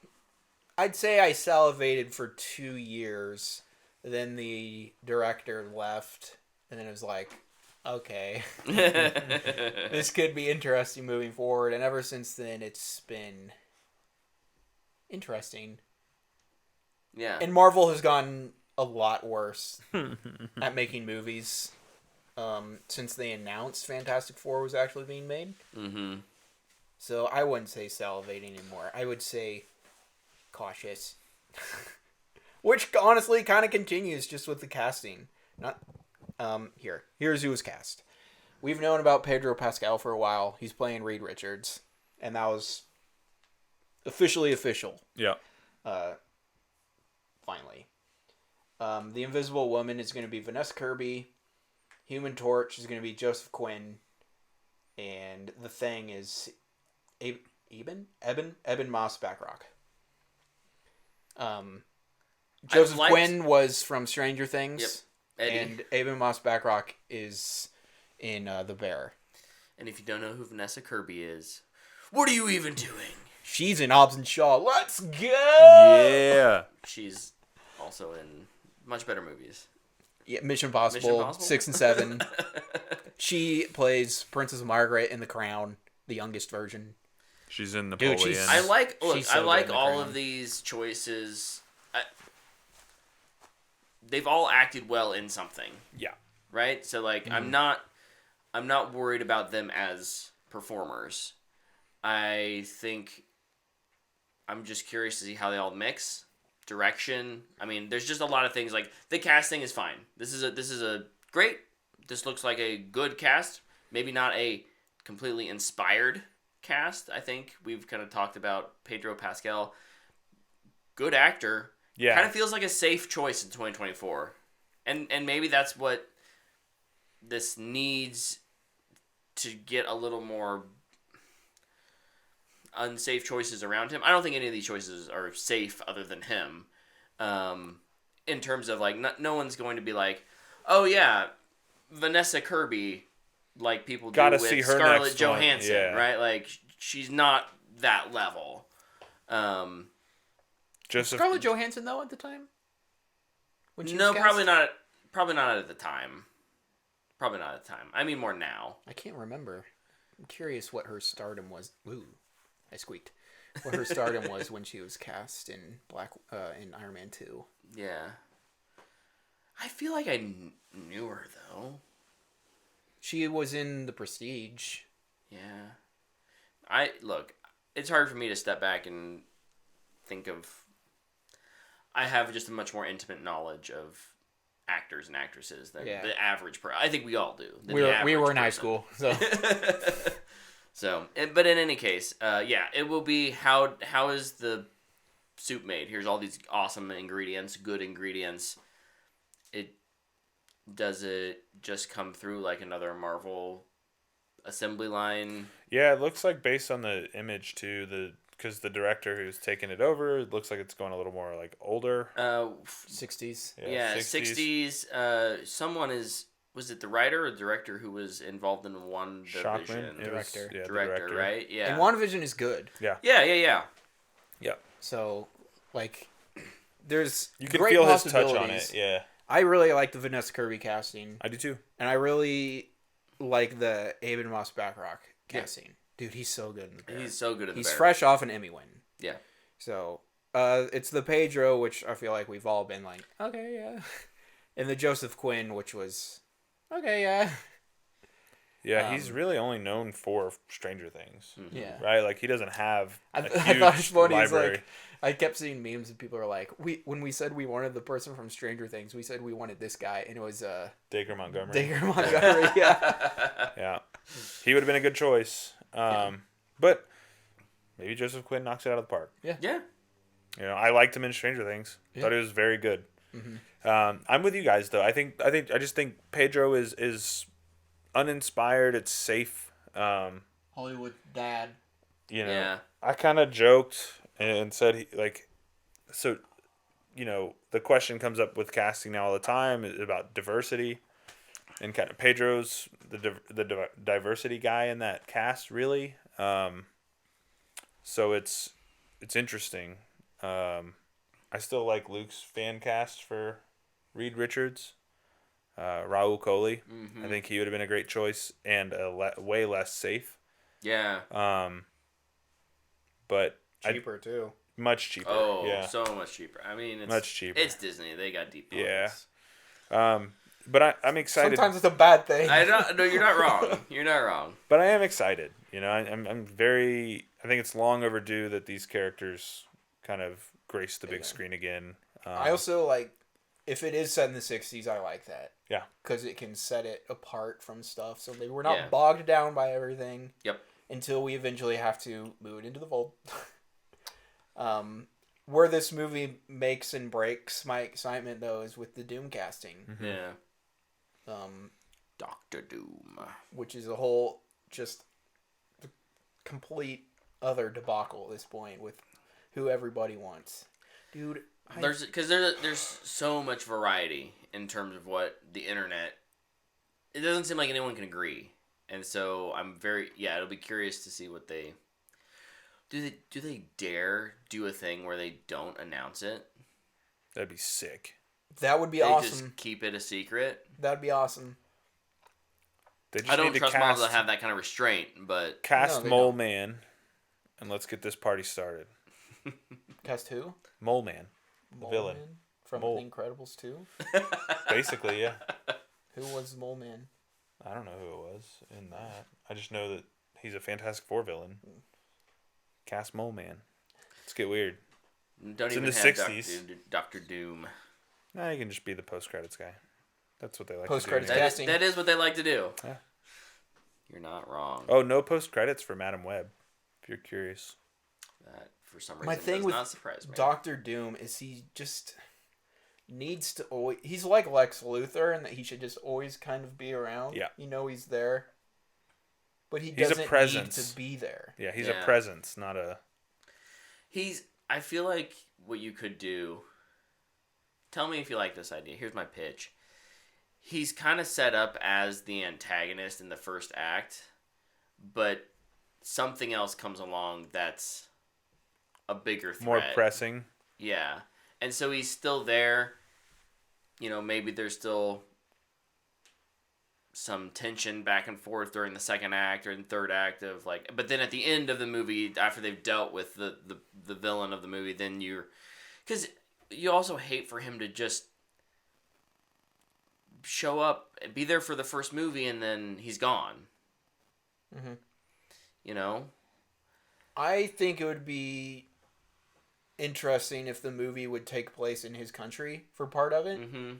I'd say I salivated for 2 years. Then the director left, and then it was like, okay, this could be interesting moving forward. And ever since then, it's been interesting. Yeah. And Marvel has gotten a lot worse at making movies since they announced Fantastic Four was actually being made. Mm-hmm. So I wouldn't say salivating anymore. I would say cautious. Which honestly kind of continues just with the casting. Not here's who was cast. We've known about Pedro Pascal for a while. He's playing Reed Richards, and that was officially official. Yeah. Finally. The Invisible Woman is going to be Vanessa Kirby. Human Torch is going to be Joseph Quinn. And the Thing is Eben Moss Backrock. Joseph Quinn was from Stranger Things. Yep. Eddie. And Eben Moss Backrock is in The Bear. And if you don't know who Vanessa Kirby is, what are you even doing? She's in Hobbs and Shaw. Let's go! Yeah. She's also in much better movies. Yeah, Mission Impossible 6 and 7. She plays Princess Margaret in The Crown, the youngest version. She's in Dude, Napoleon. she's- I like She's so good in The all Crown. of these choices. They've all acted well in something, Yeah. right? So like I'm not worried about them as performers. I think I'm just curious to see how they all mix. Direction. I mean, there's just a lot of things. Like the casting is fine. This is a great. This looks like a good cast. Maybe not a completely inspired cast. I think we've kind of talked about Pedro Pascal. Good actor. Yeah. Kind of feels like a safe choice in 2024. And maybe that's what this needs to get a little more unsafe choices around him. I don't think any of these choices are safe other than him. In terms of like, no one's going to be like, oh yeah, Vanessa Kirby, like people do Gotta with see her Scarlett next one, Johansson, yeah. right? Like she's not that level. Joseph. Scarlett Johansson, though, at the time? When she No, was cast? probably not. Probably not at the time. Probably not at the time. I mean, more now. I can't remember. I'm curious what her stardom was. Ooh, I squeaked. What her stardom was when she was cast in in Iron Man 2. Yeah. I feel like I knew her though. She was in The Prestige. Yeah. Look. It's hard for me to step back and think of. I have just a much more intimate knowledge of actors and actresses than Yeah. the average person. I think we all do. than We the were average in high person. school, so So, but in any case, yeah, it will be how is the soup made? Here's all these awesome ingredients, good ingredients. Does it just come through like another Marvel assembly line? Yeah, it looks like based on the image too, because the director who's taking it over, it looks like it's going a little more like older. 60s. Yeah, 60s. Someone was it the writer or the director who was involved in one Shockman, division? it was- Director. yeah, the Director, right? Yeah. And WandaVision is good. Yeah. Yeah, So, like, there's you can great feel his touch on it. possibilities. Yeah, I really like the Vanessa Kirby casting, I do too. and I really like the Aben Moss Backrack casting. Dude, he's so good in the Bear. He's so good in the He's Bear. fresh off an Emmy win. Yeah. So, it's the Pedro, which I feel like we've all been like, okay, yeah. And the Joseph Quinn, which was, okay, yeah. Yeah, he's really only known for Stranger Things. Yeah. Right? Like, he doesn't have I a huge thought it was funny. It's library. like, I kept seeing memes and people are like, when we said we wanted the person from Stranger Things, we said we wanted this guy, and it was Dacre Montgomery. Dacre Montgomery. Yeah. Yeah. He would have been a good choice. But maybe Joseph Quinn knocks it out of the park. Yeah. You know, I liked him in Stranger Things. Yeah. Thought he was very good. Mm-hmm. I'm with you guys though. I just think Pedro is uninspired. It's safe. Hollywood dad. You know, Yeah. I kind of joked and said the question comes up with casting now all the time is about diversity, and kind of Pedro's the diversity guy in that cast really. So it's interesting. I still like Luke's fan cast for Reed Richards, Raul Coley. Mm-hmm. I think he would have been a great choice and way less safe. Yeah. But Cheaper too. much cheaper. Oh, yeah, so much cheaper. I mean, it's much cheaper. It's Disney. They got deep Yeah. pockets. But I'm excited. Sometimes it's a bad thing. No, you're not wrong. You're not wrong. But I am excited. You know, I'm very. I think it's long overdue that these characters kind of grace the big screen again. I also like, if it is set in the 60s, I like that. Yeah. Because it can set it apart from stuff. So we're not Yeah. bogged down by everything. Yep. Until we eventually have to move it into the fold. Where this movie makes and breaks my excitement, though, is with the Doom casting. Yeah. Um, Doctor Doom. which is a whole just complete other debacle at this point with who everybody wants. Dude, There's so much variety in terms of what the internet. It doesn't seem like anyone can agree, and so it'll be curious to see what they do. They dare do a thing where they don't announce it? That'd be sick. that would be They awesome. just keep it a secret. That'd be awesome. They just I don't need to trust moms that have that kind of restraint, but cast No, they Mole don't. Man, and let's get this party started. Cast who? Mole Man, Mole villain. Man from Mole. The Incredibles 2? basically, yeah. Who was Mole Man? I don't know who it was in that. I just know that he's a Fantastic Four villain. Cast Mole Man. Let's get weird. don't It's in even the have 60s. Doctor Doom. Nah, you can just be the post credits guy. That's what they like Post-credits to do. guy. That is what they like to do. Yeah. You're not wrong. Oh, no post credits for Madam Web. If you're curious. That for some reason My thing does with not surprise me. Doctor Doom is he just needs to always... He's like Lex Luthor in that he should just always kind of be around. Yeah. You know he's there. But he He's a doesn't need presence. to be there. Yeah, he's Yeah. a presence, not a. I feel like what you could do. Tell me if you like this idea. Here's my pitch. He's kind of set up as the antagonist in the first act, but something else comes along that's a bigger threat. More pressing. Yeah. And so he's still there. You know, maybe there's still some tension back and forth during the second act or the third act of like, but then at the end of the movie, after they've dealt with the villain of the movie, then because you also hate for him to just show up, be there for the first movie, and then he's gone. Mm-hmm. You know? I think it would be interesting if the movie would take place in his country for part of it. Mm-hmm.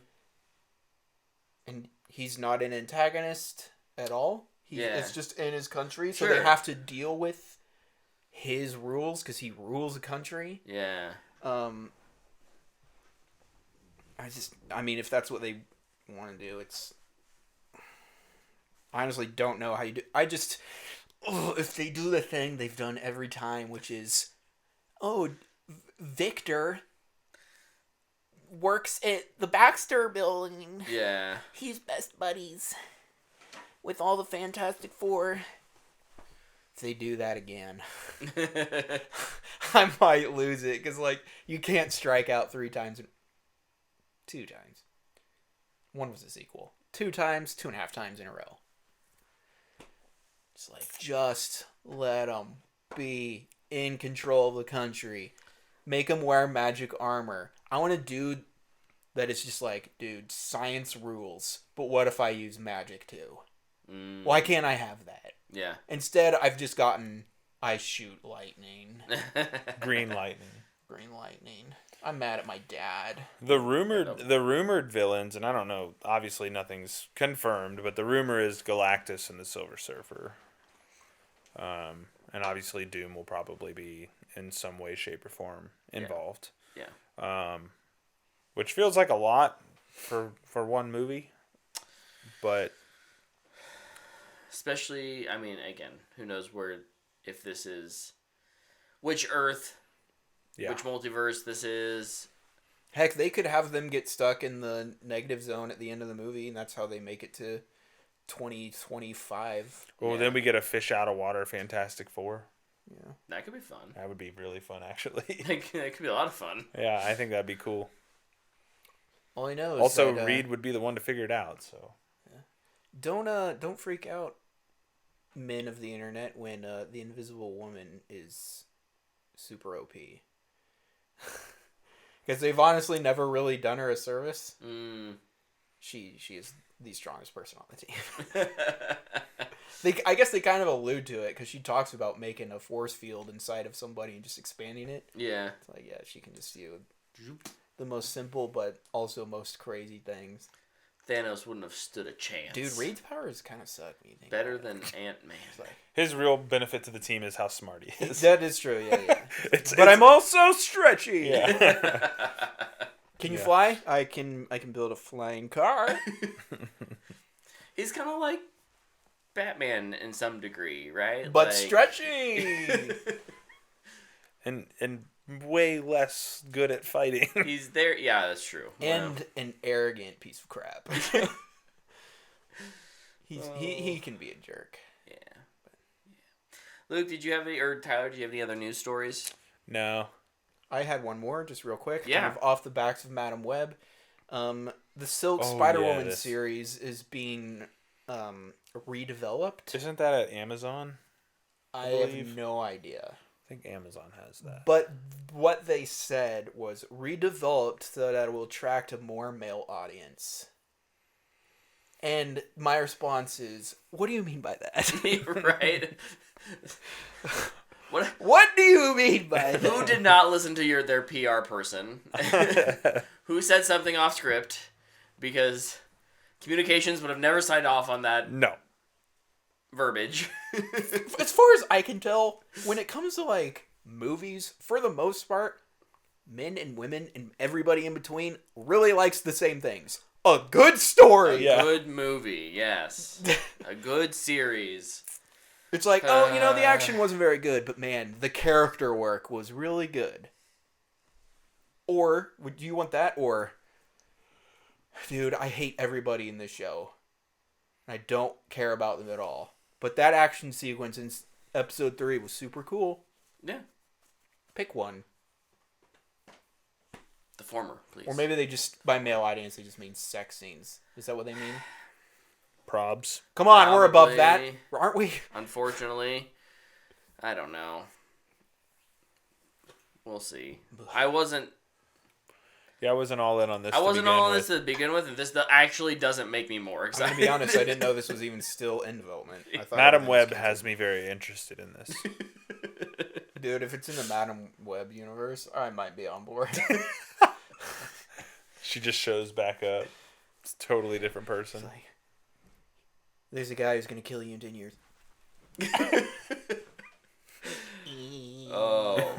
And he's not an antagonist at all. Yeah. It's just in his country, so Sure. they have to deal with his rules because he rules a country. Yeah. I mean, if that's what they want to do, it's... I honestly don't know how you do... if they do the thing they've done every time, which is, Victor works at the Baxter Building. Yeah. He's best buddies with all the Fantastic Four. If they do that again, I might lose it because, like, you can't strike out 3 times. 2 times. One was a sequel. 2 times, 2.5 times in a row. It's like, just let them be in control of the country. Make them wear magic armor. I want a dude that is just like, dude, science rules. But what if I use magic too? Why can't I have that? Yeah. Instead, I've just gotten, I shoot lightning. Green lightning. Green lightning. I'm mad at my dad. The rumored villains, and I don't know, obviously nothing's confirmed, but the rumor is Galactus and the Silver Surfer. And obviously Doom will probably be in some way, shape, or form involved. Yeah. Which feels like a lot for one movie, but especially, I mean, again, who knows if this is which Earth, which multiverse this is. Heck, they could have them get stuck in the negative zone at the end of the movie, and that's how they make it to 2025. Well, then we get a fish out of water Fantastic Four. Yeah, that could be fun. That would be really fun, actually. That could be a lot of fun. Yeah, I think that'd be cool. All I know is also that, Reed would be the one to figure it out. So don't freak out, men of the internet, when the Invisible Woman is super OP. Because they've honestly never really done her a service. She is the strongest person on the team. I guess they kind of allude to it because she talks about making a force field inside of somebody and just expanding it. Yeah. It's like, yeah, she can just do the most simple but also most crazy things. Thanos wouldn't have stood a chance. Dude, Reed's powers kind of suck. When you think better than Ant-Man. Like, his real benefit to the team is how smart he is. that is true, yeah. But I'm also stretchy. Yeah. Can you fly? I can build a flying car. He's kind of like Batman in some degree, right? But like... stretchy. and way less good at fighting. He's there. Yeah, that's true. And an arrogant piece of crap. He can be a jerk. Yeah. Luke, did you have any, or Tyler, do you have any other news stories? No. I had one more, just real quick. Yeah. Kind of off the backs of Madam Web. The Silk Spider-Woman series is being redeveloped. Isn't that at Amazon? I have no idea. I think Amazon has that. But what they said was redeveloped so that it will attract a more male audience. And my response is, what do you mean by that? Right? What do you mean by that? Who did not listen to their PR person? Who said something off script? Because communications would have never signed off on that verbiage. As far as I can tell, when it comes to like movies, for the most part, men and women and everybody in between really likes the same things. A good story. A good movie, yes. A good series. It's like, the action wasn't very good, but man, the character work was really good. Or, would you want that? Or, dude, I hate everybody in this show. I don't care about them at all. But that action sequence in episode 3 was super cool. Yeah. Pick one. The former, please. Or maybe they just, by male audience, they just mean sex scenes. Is that what they mean? Probs. Come on, we're above that, aren't we? Unfortunately. I don't know. We'll see. I wasn't all in on this. I wasn't all in this to begin with, and this actually doesn't make me more excited. I'm gonna be honest, I didn't know this was even still in development. I thought Madam Web has me very interested in this. Dude, if it's in the Madam Web universe, I might be on board. She just shows back up. It's a totally different person. Like, there's a guy who's gonna kill you in 10 years. Oh.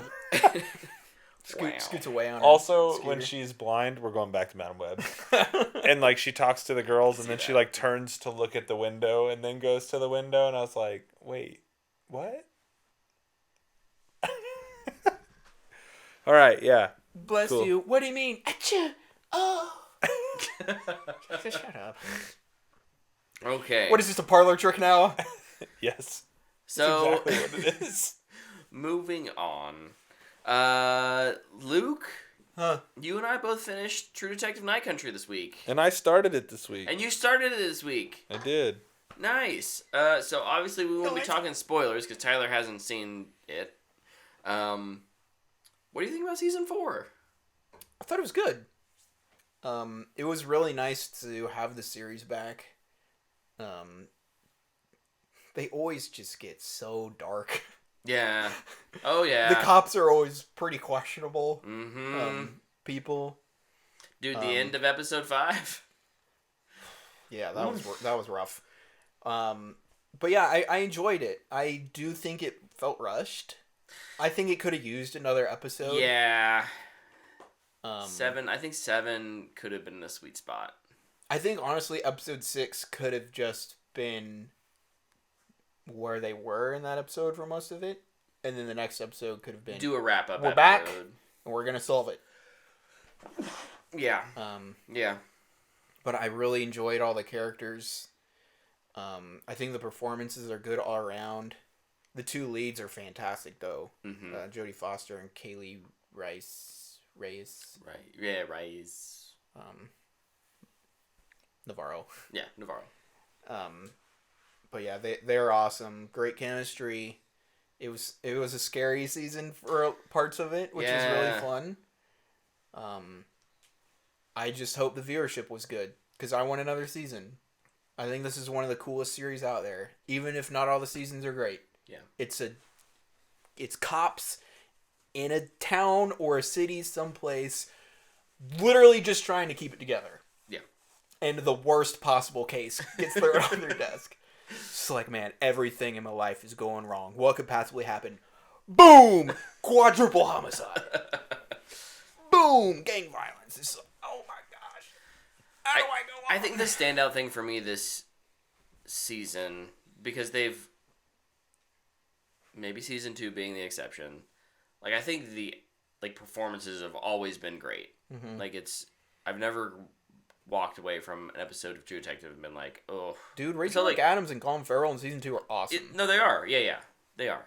Scoots away on her Also, scooter. when she's blind, we're going back to Madam Web. And like she talks to the girls and then she like turns to look at the window and then goes to the window and I was like, wait, what? All right, yeah. Bless Cool. you. What do you mean? Achoo! Oh. Shut up. Okay. What is this, a parlor trick now? Yes. So, That's exactly what it is. moving on. Luke, Huh. You and I both finished True Detective Night Country this week. And I started it this week. And you started it this week. I did. Nice. So obviously we won't be talking spoilers because Tyler hasn't seen it. What do you think about season 4? I thought it was good. It was really nice to have the series back. They always just get so dark. Yeah. Oh yeah. The cops are always pretty questionable. Mm-hmm. People. Dude, the end of episode 5. Yeah, that was rough. But yeah, I enjoyed it. I do think it felt rushed. I think it could have used another episode. Yeah. 7. I think 7 could have been the sweet spot. I think honestly, episode 6 could have just been where they were in that episode for most of it, and then the next episode could have been Do a wrap up. we're back and we're gonna solve it. Yeah. Yeah. But I really enjoyed all the characters. I think the performances are good all around. The 2 leads are fantastic though. Mm-hmm. Jodie Foster and Kaylee Reyes. Right. Yeah. Rice. Navarro. Yeah. Navarro. But yeah, they're awesome. Great chemistry. It was a scary season for parts of it, which was really fun. I just hope the viewership was good because I want another season. I think this is one of the coolest series out there, even if not all the seasons are great. Yeah. It's cops in a town or a city someplace, literally just trying to keep it together. Yeah. And the worst possible case gets thrown on their desk. It's like, man, everything in my life is going wrong. What could possibly happen? Boom! Quadruple homicide. Boom! Gang violence. It's like, oh my gosh. How do I go on? I think the standout thing for me this season, because they've, maybe season 2 being the exception, like I think the performances have always been great. Mm-hmm. Like I've never walked away from an episode of True Detective and been like, oh. Dude, Rachel McAdams and Colin Farrell in season 2 are awesome. No, they are. Yeah, they are.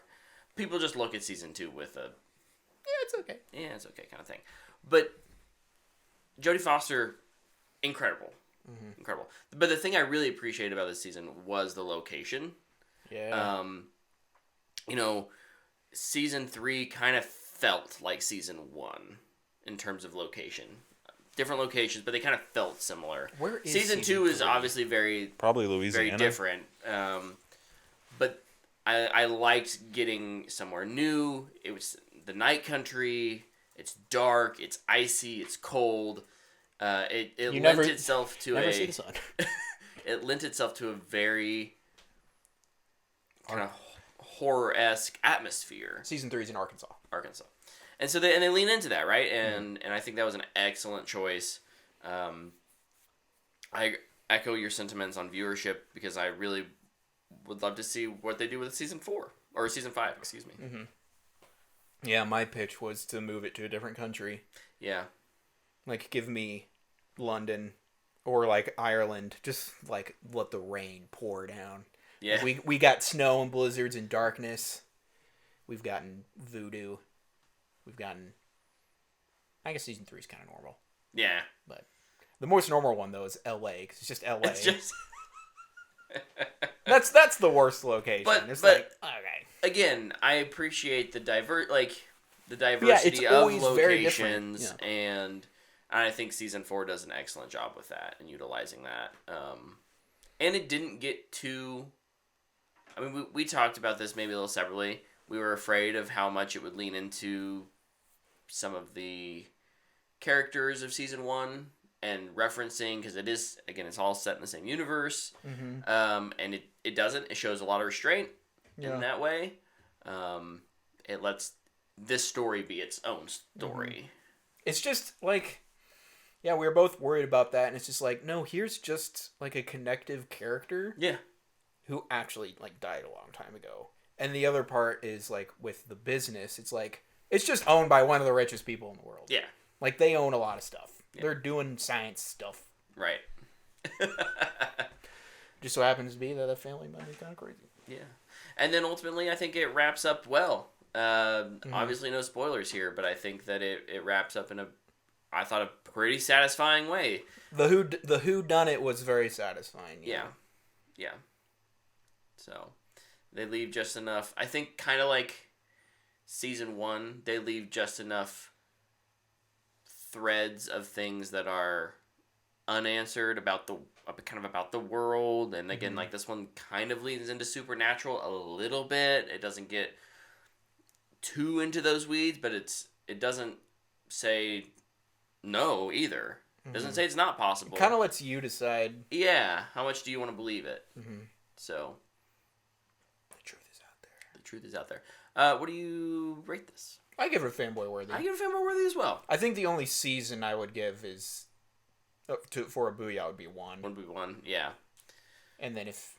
People just look at season 2 with a, yeah, it's okay. yeah, it's okay kind of thing. But Jodie Foster, incredible. Mm-hmm. Incredible. But the thing I really appreciated about this season was the location. Yeah. Season 3 kind of felt like season 1 in terms of location. Different locations, but they kind of felt similar. Where is season 2 is obviously Probably Louisiana. very different. But I liked getting somewhere new. It was the night country. It's dark. It's icy. It's cold. It lent itself to never see the sun. It lent itself to a very kind of horror-esque atmosphere. Season 3 is in Arkansas. And so they lean into that, right? And I think that was an excellent choice. I echo your sentiments on viewership because I really would love to see what they do with season 4 or season 5, excuse me. Mm-hmm. Yeah, my pitch was to move it to a different country. Yeah. Like, give me London or, like, Ireland. Just, like, let the rain pour down. Yeah. We got snow and blizzards and darkness. We've gotten voodoo. We've gotten... I guess season 3 is kind of normal. Yeah. But the most normal one, though, is L.A. Because it's just L.A. It's just... That's the worst location. But like, okay. Again, I appreciate the diversity it's of always very locations, different. Yeah. and I think season 4 does an excellent job with that and utilizing that. And it didn't get too... I mean, we talked about this maybe a little separately. We were afraid of how much it would lean into some of the characters of season 1 and referencing, because it is, again, it's all set in the same universe. Mm-hmm. And it doesn't. It shows a lot of restraint in that way. It lets this story be its own story. Mm-hmm. It's just like, yeah, we were both worried about that, and it's just like, no, here's just like a connective character. Yeah. Who actually like died a long time ago. And the other part is like with the business, it's like it's just owned by one of the richest people in the world. Yeah. Like they own a lot of stuff. Yeah. They're doing science stuff. Right. Just so happens to be that the family might be kind of crazy. Yeah. And then ultimately I think it wraps up well. Obviously no spoilers here, but I think that it wraps up in I thought, a pretty satisfying way. The who done it was very satisfying. Yeah. So they leave just enough. I think kind of like season 1, they leave just enough threads of things that are unanswered about the world, and again, like this one kind of leans into supernatural a little bit. It doesn't get too into those weeds, but it doesn't say no either. It doesn't say it's not possible. Kind of lets you decide. Yeah, how much do you want to believe it? So The truth is out there. the truth is out there. What do you rate this? I give it a fanboy worthy. I give it fanboy worthy as well. I think the only season I would give is for a booyah would be 1. Would be 1, yeah. And then if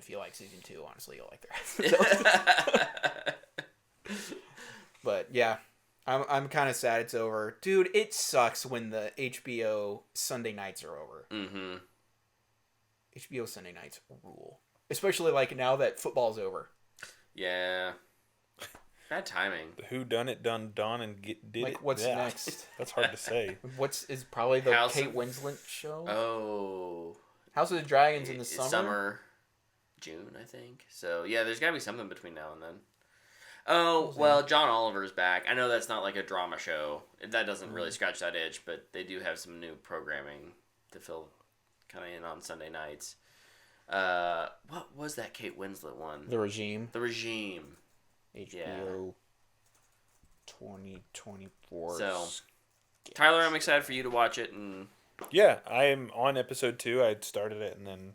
you like season 2, honestly, you'll like the rest. But yeah, I'm kind of sad it's over, dude. It sucks when the HBO Sunday nights are over. Mm-hmm. HBO Sunday nights rule, especially like now that football's over. Yeah. Bad timing. The who done it done and did Like, it. what's that. next? That's hard to say. Is probably the House Kate of- Winslet show. Oh. House of the Dragons in the It's summer. June, I think. So yeah, there's gotta be something between now and then. Oh well, John Oliver's back. I know that's not like a drama show. That doesn't really scratch that itch, but they do have some new programming to fill kind of in on Sunday nights. What was that Kate Winslet one? The Regime. The Regime. HBO 2024. So, Tyler, I'm excited for you to watch it, and Yeah, I'm on episode 2. I started it and then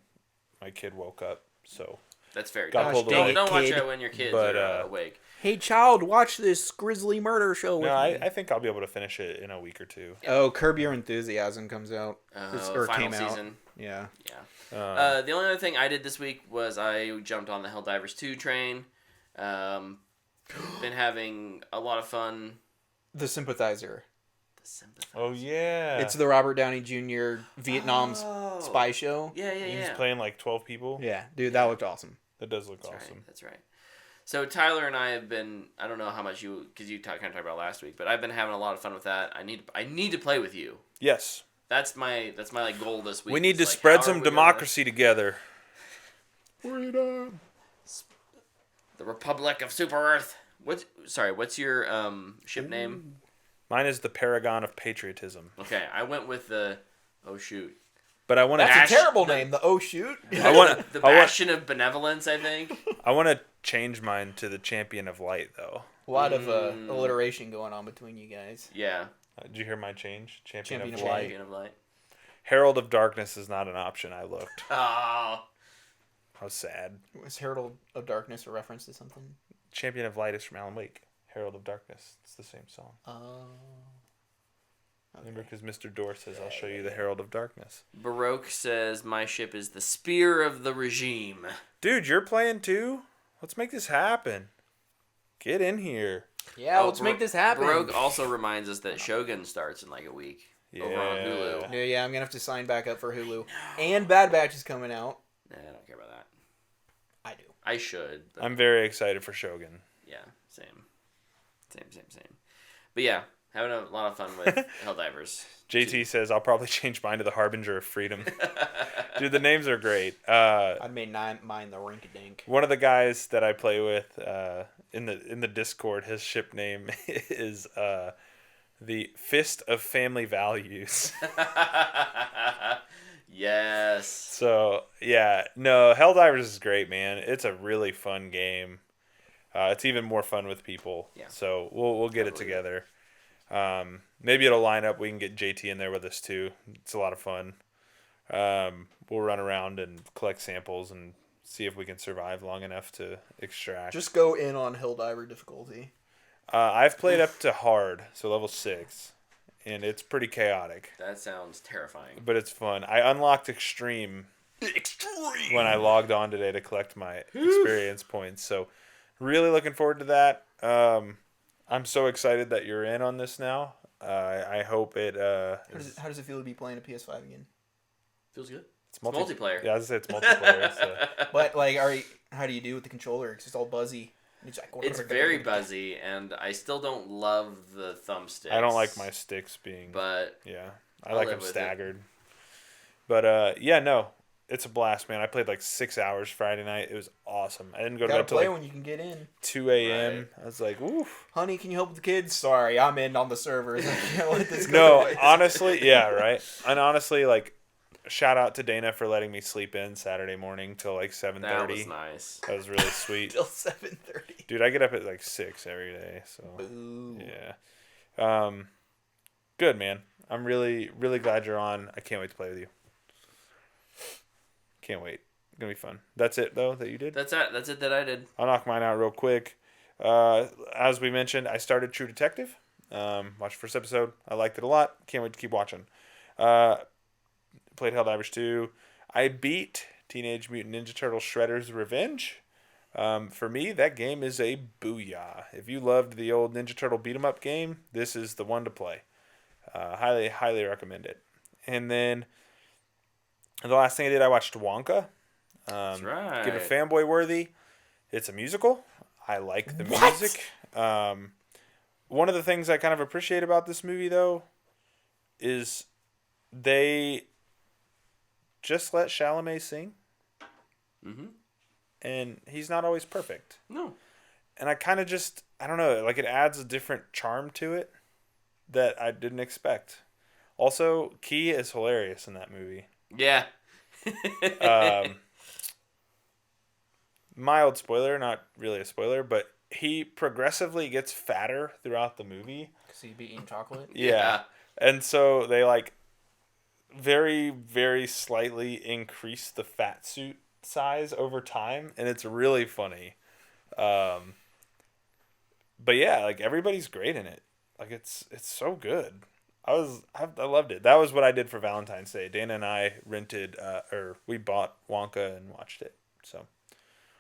my kid woke up, so that's fair. Got pulled away. Don't watch Kid. it when your kids But, are awake. Hey, child, watch this grisly murder show with no, me. I think I'll be able to finish it in a week or 2. Oh, Curb Your Enthusiasm comes out. Or Final came out. season. Yeah. Yeah. The only other thing I did this week was I jumped on the Helldivers 2 train. Been having a lot of fun. The Sympathizer. The Sympathizer. Oh yeah, It's the Robert Downey Jr. Vietnam Oh. spy show. Yeah. he's playing like 12 people. Yeah, dude, that looked awesome. That does look That's awesome. right. That's right. So Tyler and I have been. I don't know how much because you kind of talked about last week, but I've been having a lot of fun with that. I need to play with you. Yes, That's my like goal this week. we need to It's like, spread how are some we gonna- democracy together. Freedom. The Republic of Super Earth. What's your ship name? Mine is the Paragon of Patriotism, Okay, I went with the. Oh shoot. but I want to. That's Ash- a terrible the- name. The Oh Shoot. I want the I want Bastion of Benevolence, I think. I want to change mine to the Champion of Light, though. A lot of alliteration going on between you guys. Yeah. Did you hear my change? Champion, Champion of of Light. Champion of Light. Herald of Darkness is not an option. I looked. Oh. I was sad. Was Herald of Darkness a reference to something? Champion of Light is from Alan Wake. Herald of Darkness. It's the same song. Oh. Remember, because Mr. Door says, "I'll show you the Herald of Darkness." Baroque says my ship is the Spear of the Regime. Dude, you're playing too? Let's make this happen. Get in here. Yeah, let's make this happen. Baroque also reminds us that Shogun starts in like a week over on Yeah. Hulu. Yeah, I'm gonna have to sign back up for Hulu. And Bad Batch is coming out. Nah, I don't care about that. I do. I should. But I'm very excited for Shogun. yeah, same. But yeah, having a lot of fun with Helldivers. JT says, "I'll probably change mine to the Harbinger of Freedom." Dude, the names are great. I made mine the Rink Dink. One of the guys that I play with in the Discord, his ship name is the Fist of Family Values. Yes. So yeah, no, Helldivers is great, man. It's a really fun game. It's even more fun with people. Yeah. So we'll get it together. Maybe it'll line up. We can get JT in there with us too. It's a lot of fun. We'll run around and collect samples and see if we can survive long enough to extract. Just go in on Helldiver difficulty. I've played up to hard, so level 6, and it's pretty chaotic, That sounds terrifying. but it's fun. I unlocked extreme when I logged on today to collect my experience points. So really looking forward to that. I'm so excited that you're in on this now. I hope it. How does it feel to be playing a PS5 again? Feels good. It's multiplayer. Yeah, I was gonna say it's multiplayer. So. But like, how do you do with the controller? It's just all buzzy. He's like, It's very buzzy, and I still don't love the thumbsticks. I don't like my sticks being. But yeah, I I'll like live them with staggered. But yeah, no, it's a blast, man. I played like 6 hours Friday night. It was awesome. I didn't go to Gotta bed till play like when you can get in. 2 a.m. Right. I was like, woof. Honey, can you help with the kids? Sorry, I'm in on the servers. I can't let this go. No, to waste. honestly, yeah, right. And honestly, like, shout out to Dana for letting me sleep in Saturday morning till like 7:30. that was nice. That was really sweet. Till 7:30. Dude, I get up at like 6 every day, so Boo. yeah. Good, man. I'm really, really glad you're on. I can't wait to play with you. Can't wait. Gonna be fun. That's it though that you did. That's it. That's it that I did. I'll knock mine out real quick. As we mentioned, I started True Detective. Watched the first episode. I liked it a lot. Can't wait to keep watching. Played Helldivers 2. I beat Teenage Mutant Ninja Turtles Shredder's Revenge. For me, that game is a booyah. If you loved the old Ninja Turtle beat 'em up game, this is the one to play. Highly, highly recommend it. And then the last thing I did, I watched Wonka. That's right. Give it fanboy worthy. It's a musical. I like the What? music. One of the things I kind of appreciate about this movie, though, is they just let Chalamet sing. Mm-hmm. And he's not always perfect. No. And I kind of just, I don't know, like it adds a different charm to it that I didn't expect. Also, Key is hilarious in that movie. Yeah. Mild spoiler, not really a spoiler, but he progressively gets fatter throughout the movie. Because he'd be eating chocolate? Yeah. And so they like very, very slightly increase the fat suit size over time, and it's really funny. But yeah, like everybody's great in it. Like it's so good. I loved it. That was what I did for Valentine's Day. Dana and I we bought Wonka and watched it. So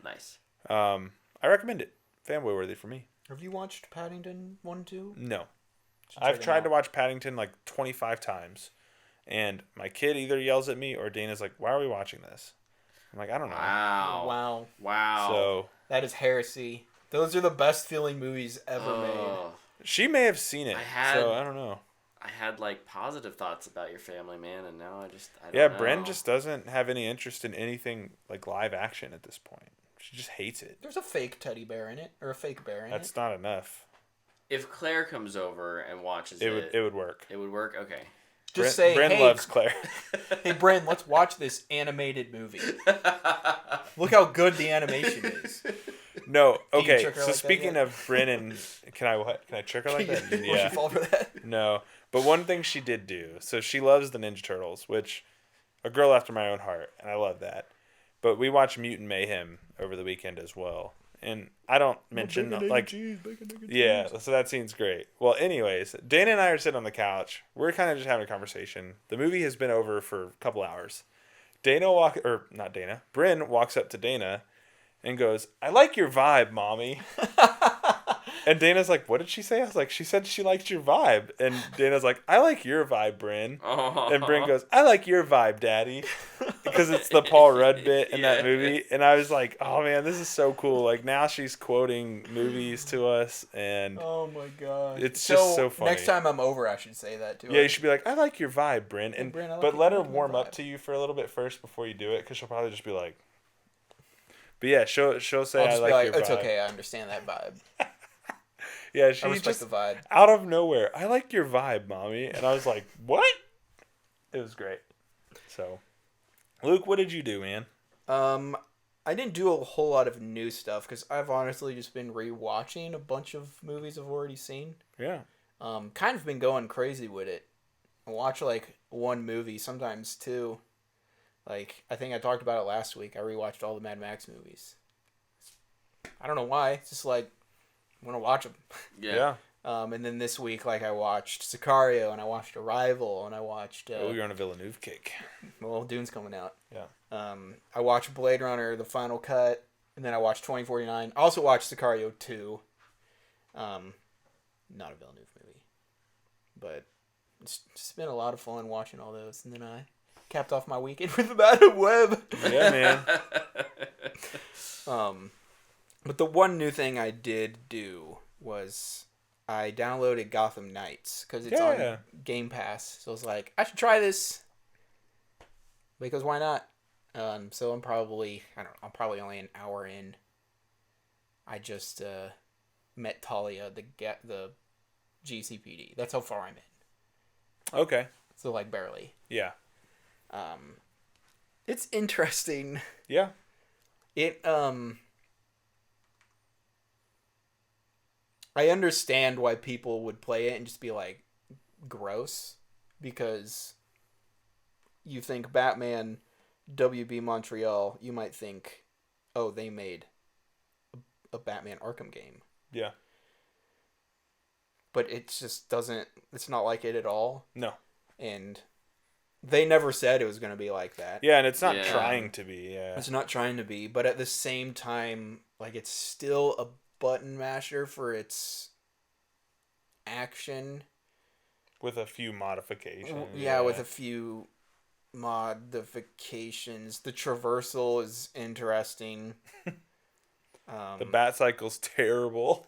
Nice. I recommend it. Fanboy worthy for me. Have you watched Paddington 1, 2? No. Should I've check tried them to out. watch Paddington like 25 times. And my kid either yells at me or Dana's like, "Why are we watching this?" I'm like, "I don't know." Wow. Wow. So That is heresy. Those are the best feeling movies ever made. Oh, she may have seen it. So I don't know. I had like positive thoughts about your family, man, and now I don't Yeah, know. Bren just doesn't have any interest in anything like live action at this point. She just hates it. There's a fake teddy bear in it, or a fake bear in That's it. not enough. If Claire comes over and watches It would work. It would work. Okay. Just say, Bren hey, loves Claire. hey, Bren, let's watch this animated movie. Look how good the animation is. No, you okay. trick her So like that speaking yet? of Bren and can I trick her like that? Will she Yeah. fall for that? No, but one thing she did do. So she loves the Ninja Turtles, which a girl after my own heart, and I love that. But we watched Mutant Mayhem over the weekend as well, and I don't mention like yeah. So that scene's great. Well, anyways, Dana and I are sitting on the couch. We're kind of just having a conversation. The movie has been over for a couple hours. Bryn walks up to Dana and goes, "I like your vibe, mommy." And Dana's like, "What did she say?" I was like, "She said she liked your vibe." And Dana's like, "I like your vibe, Bryn." Oh. And Bryn goes, "I like your vibe, Daddy," because it's the Paul Rudd bit in that movie. And I was like, "Oh man, this is so cool!" Like now she's quoting movies to us, and Oh my god. it's just so funny. Next time I'm over, I should say that to her. yeah, you should be like, "I like your vibe, Bryn," and Bryn, I like but your- let I her like your warm up vibe. to you for a little bit first before you do it, because she'll probably just be like. But yeah, she'll say, I'll "I just like be like, your it's vibe." okay, I understand that vibe. Yeah, I she respect just the vibe. out of nowhere, "I like your vibe, mommy," and I was like, "What?" It was great. So, Luke, what did you do, man? I didn't do a whole lot of new stuff because I've honestly just been rewatching a bunch of movies I've already seen. Yeah. Kind of been going crazy with it. I watch like one movie, sometimes two. Like, I think I talked about it last week. I rewatched all the Mad Max movies. I don't know why. It's just like, I want to watch them. Yeah. And then this week, like, I watched Sicario, and I watched Arrival, and I watched... Oh, you're on a Villeneuve kick. well, Dune's coming out. Yeah. I watched Blade Runner, the final cut, and then I watched 2049. I also watched Sicario 2. Not a Villeneuve movie. But it's just been a lot of fun watching all those. And then I capped off my weekend with the Madam Web. Yeah, man. But the one new thing I did do was I downloaded Gotham Knights because it's on Game Pass. So I was like, I should try this because why not? So I'm probably only an hour in. I just met Talia, the GCPD. That's how far I'm in. Okay. So like barely. Yeah. It's interesting. Yeah. I understand why people would play it and just be like gross because you think Batman WB Montreal, you might think, oh, they made a Batman Arkham game. Yeah. But it just doesn't, it's not like it at all. No. And they never said it was going to be like that. Yeah, and it's not trying to be. Yeah. It's not trying to be, but at the same time, like it's still a button masher for its action. With a few modifications. Yeah, with a few modifications. The traversal is interesting. The bat cycle's terrible.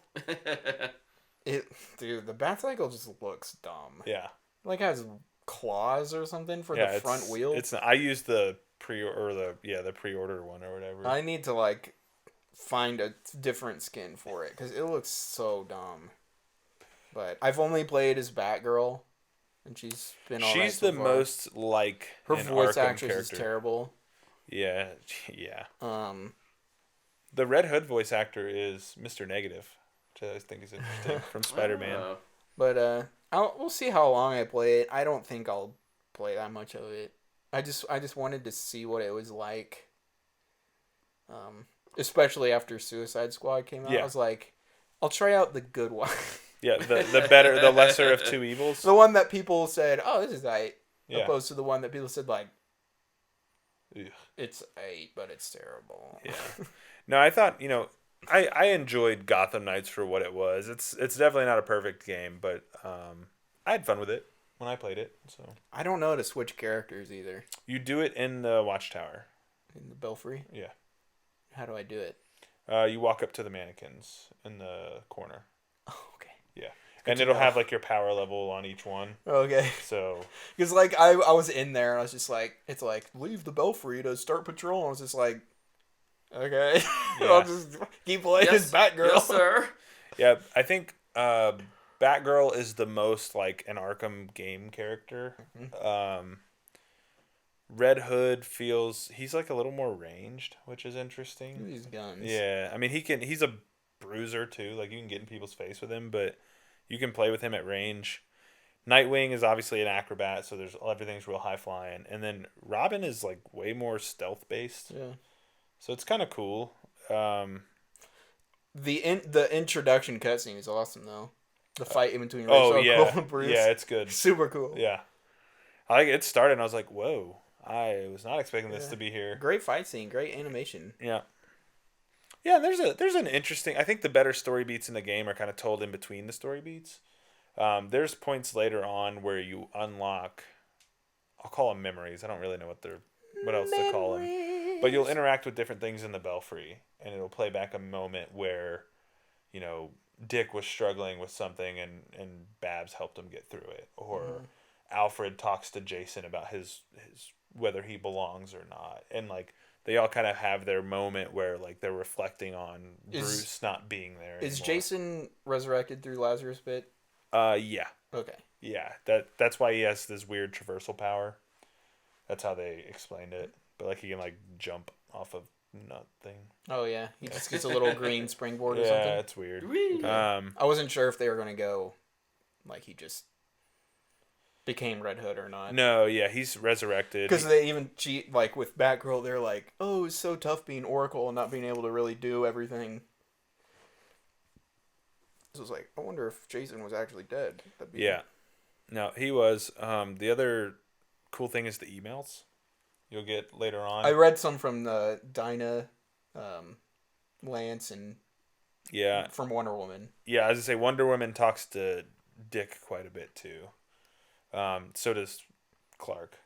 Dude, the bat cycle just looks dumb. Yeah. Like has claws or something for the front wheel. I used the pre-order one or whatever. I need to like find a different skin for it because it looks so dumb. But I've only played as Batgirl, and she's been all right She's so the far. most like Her an voice Arkham actress character. is terrible. Yeah. The Red Hood voice actor is Mr. Negative, which I think is interesting from Spider-Man. But we'll see how long I play it. I don't think I'll play that much of it. I just wanted to see what it was like. Especially after Suicide Squad came out, I was like, I'll try out the good one. Yeah, the lesser of two evils. The one that people said, "Oh, this is right," opposed to the one that people said like, Ugh. "It's 8, but it's terrible." Yeah. No, I thought I enjoyed Gotham Knights for what it was. It's definitely not a perfect game, but I had fun with it when I played it. So I don't know how to switch characters either. you do it in the Watchtower. In the Belfry? Yeah. How do I do it? You walk up to the mannequins in the corner. Oh, okay. Yeah. And it'll have like your power level on each one. Okay. So because like I was in there and I was just like, it's like leave the Belfry to start patrol. And I was just like, okay, I'll just keep playing as Batgirl. Yes, sir. yeah, I think Batgirl is the most like an Arkham game character. Mm-hmm. Red Hood he's like a little more ranged, which is interesting. These guns. Yeah, I mean he's a bruiser too. Like you can get in people's face with him, but you can play with him at range. Nightwing is obviously an acrobat, so everything's real high flying. And then Robin is like way more stealth based. Yeah. So it's kind of cool. The introduction cutscene is awesome though. The fight in between Cool and Bruce. Yeah, it's good. Super cool. Yeah. It started and I was like, whoa. I was not expecting this to be here. Great fight scene, great animation. Yeah. Yeah, there's an interesting. I think the better story beats in the game are kind of told in between the story beats. There's points later on where you unlock. I'll call them memories. I don't really know what else to call them. But you'll interact with different things in the Belfry, and it'll play back a moment where, Dick was struggling with something, and Babs helped him get through it, or Alfred talks to Jason about his whether he belongs or not, and like. They all kind of have their moment where like they're reflecting on Bruce not being there anymore. Is Jason resurrected through Lazarus Pit? Yeah. Okay. Yeah, that's why he has this weird traversal power. That's how they explained it. But like he can like jump off of nothing. Oh yeah, he just gets a little green springboard or something. Yeah, it's weird. Okay. I wasn't sure if they were gonna go like he just became Red Hood or not. No, yeah, he's resurrected. Because they even cheat, like with Batgirl, they're like, oh, it's so tough being Oracle and not being able to really do everything. So it's like, I wonder if Jason was actually dead. Yeah. No, he was. The other cool thing is the emails you'll get later on. I read some from the Dinah, Lance, and from Wonder Woman. Yeah, as I say, Wonder Woman talks to Dick quite a bit too. So does Clark,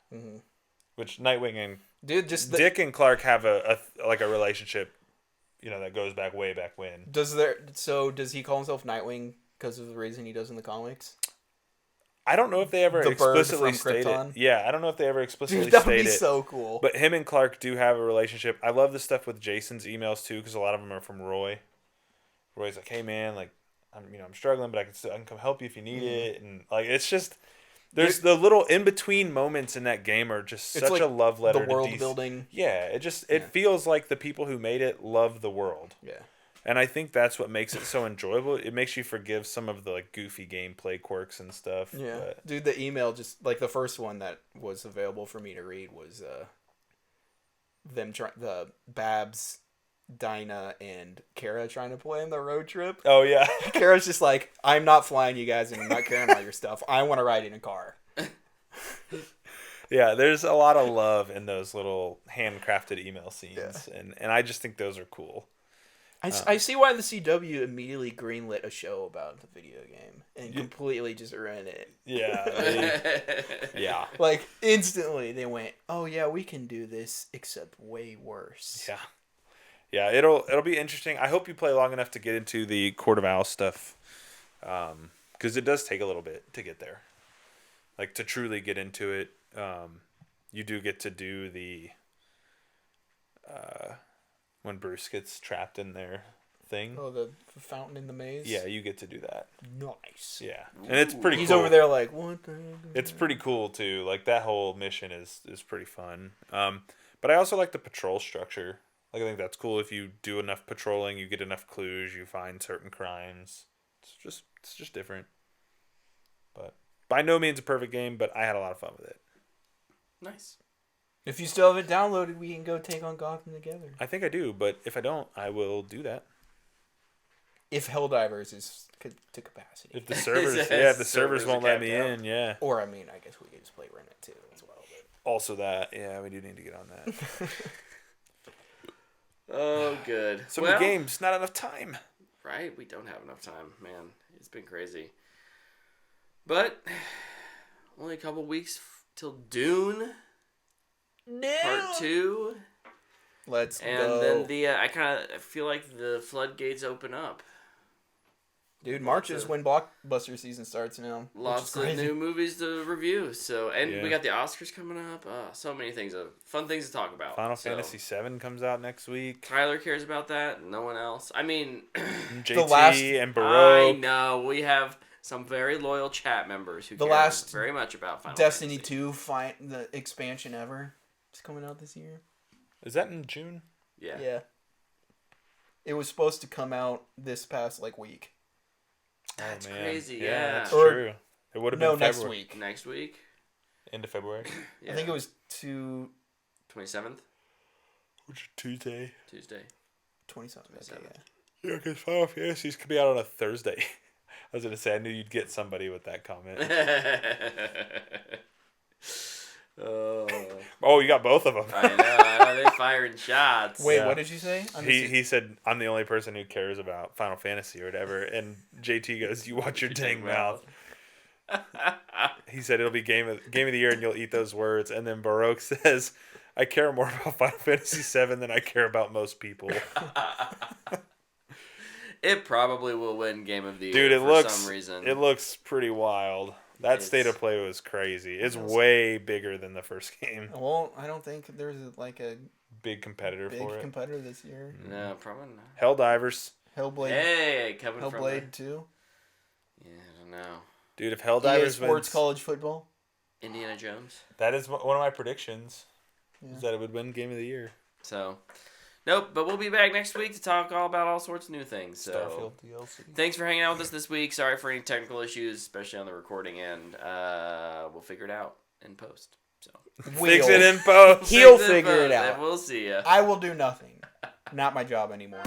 which Nightwing and Dick and Clark have a relationship, that goes way back when. Does he call himself Nightwing because of the reason he does in the comics? I don't know if they ever The bird explicitly from state Krypton? it. Yeah, I don't know if they ever explicitly Dude, that would state be it. so cool. But him and Clark do have a relationship. I love the stuff with Jason's emails too, because a lot of them are from Roy. Roy's like, "Hey man, like, I'm struggling, but I can come help you if you need it," and like it's just there's the little in between moments in that game are just such like a love letter. the to world DC. building. Yeah, it feels like the people who made it love the world. Yeah. And I think that's what makes it so enjoyable. It makes you forgive some of the like goofy gameplay quirks and stuff. Yeah. But Dude, the email just like the first one that was available for me to read was the Babs, Dinah, and Kara trying to plan the road trip. oh yeah, Kara's just like, I'm not flying you guys and I'm not caring about your stuff. I want to ride in a car. yeah. There's a lot of love in those little handcrafted email scenes, and I just think those are cool. I see why the CW immediately greenlit a show about the video game and completely just ran it. Yeah, yeah, Like, instantly they went, oh yeah, we can do this, except way worse. yeah, yeah. It'll be interesting. I hope you play long enough to get into the Court of Owls stuff, because it does take a little bit to get there, like to truly get into it. You do get to do the when Bruce gets trapped in their thing. Oh, the fountain in the maze? Yeah, you get to do that. Nice. Yeah, and it's pretty. He's cool. over there like, what the heck? It's pretty cool too. Like that whole mission is pretty fun. But I also like the patrol structure. Like I think that's cool. If you do enough patrolling, you get enough clues, you find certain crimes. It's just different. But by no means a perfect game, but I had a lot of fun with it. Nice. If you still have it downloaded, we can go take on Gotham together. I think I do, but if I don't, I will do that. If Helldivers is to capacity. If the servers, Yes, if the servers servers are won't let capped me out. in, yeah. Or, I mean, I guess we could just play Remnant 2 as well. But... Also that, yeah, we do need to get on that. Oh, good. So many games, not enough time. Right? We don't have enough time, man. It's been crazy. But only a couple weeks till Dune Part 2. Let's And go. then I kind of feel like the floodgates open up. Dude, March is when blockbuster season starts now. Lots of new movies to review. So, and Yeah. we got the Oscars coming up. So many things, fun things to talk about. Final Fantasy VII comes out next week. Tyler cares about that. No one else. I mean, JT and I Baroque. know we have some very loyal chat members who The care last very much about Final Destiny Fantasy. 2 the expansion ever. It's coming out this year. Is that in June? Yeah. It was supposed to come out this past week. That's Oh, man. crazy. Yeah, Yeah. that's Or- true. It would have been next February. week. Next week. End of February. Yeah. I think it was 27th. Which is Tuesday. Tuesday. 27. Okay, 27th. yeah. Yeah, because Final Fantasies could be out on a Thursday. I was going to say, I knew you'd get somebody with that comment. Oh, you got both of them. I know. They firing shots. Wait, Yeah. what did you say? He said, I'm the only person who cares about Final Fantasy or whatever. And JT goes, you watch your dang mouth. He said it'll be game of the year and you'll eat those words. And then Baroque says, I care more about Final Fantasy VII than I care about most people. It probably will win Game of the Year Dude, it for some reason. looks pretty wild. That It's- state of play was crazy. It's way bigger than the first game. Well, I don't think there's a Big competitor big for it. competitor this year. No, probably not. Helldivers. Hellblade. Hey, coming from Hellblade 2. Yeah, I don't know. Dude, if EA Helldivers Sports wins, College Football. Indiana Jones. that is one of my predictions. Yeah. Is that it would win Game of the Year. So, nope. But we'll be back next week to talk all about all sorts of new things. So, Starfield DLC. thanks for hanging out with us this week. Sorry for any technical issues, especially on the recording end. We'll figure it out in post. So Fix it in post. He'll Fix figure it in post, out. and we'll see ya. I will do nothing. Not my job anymore.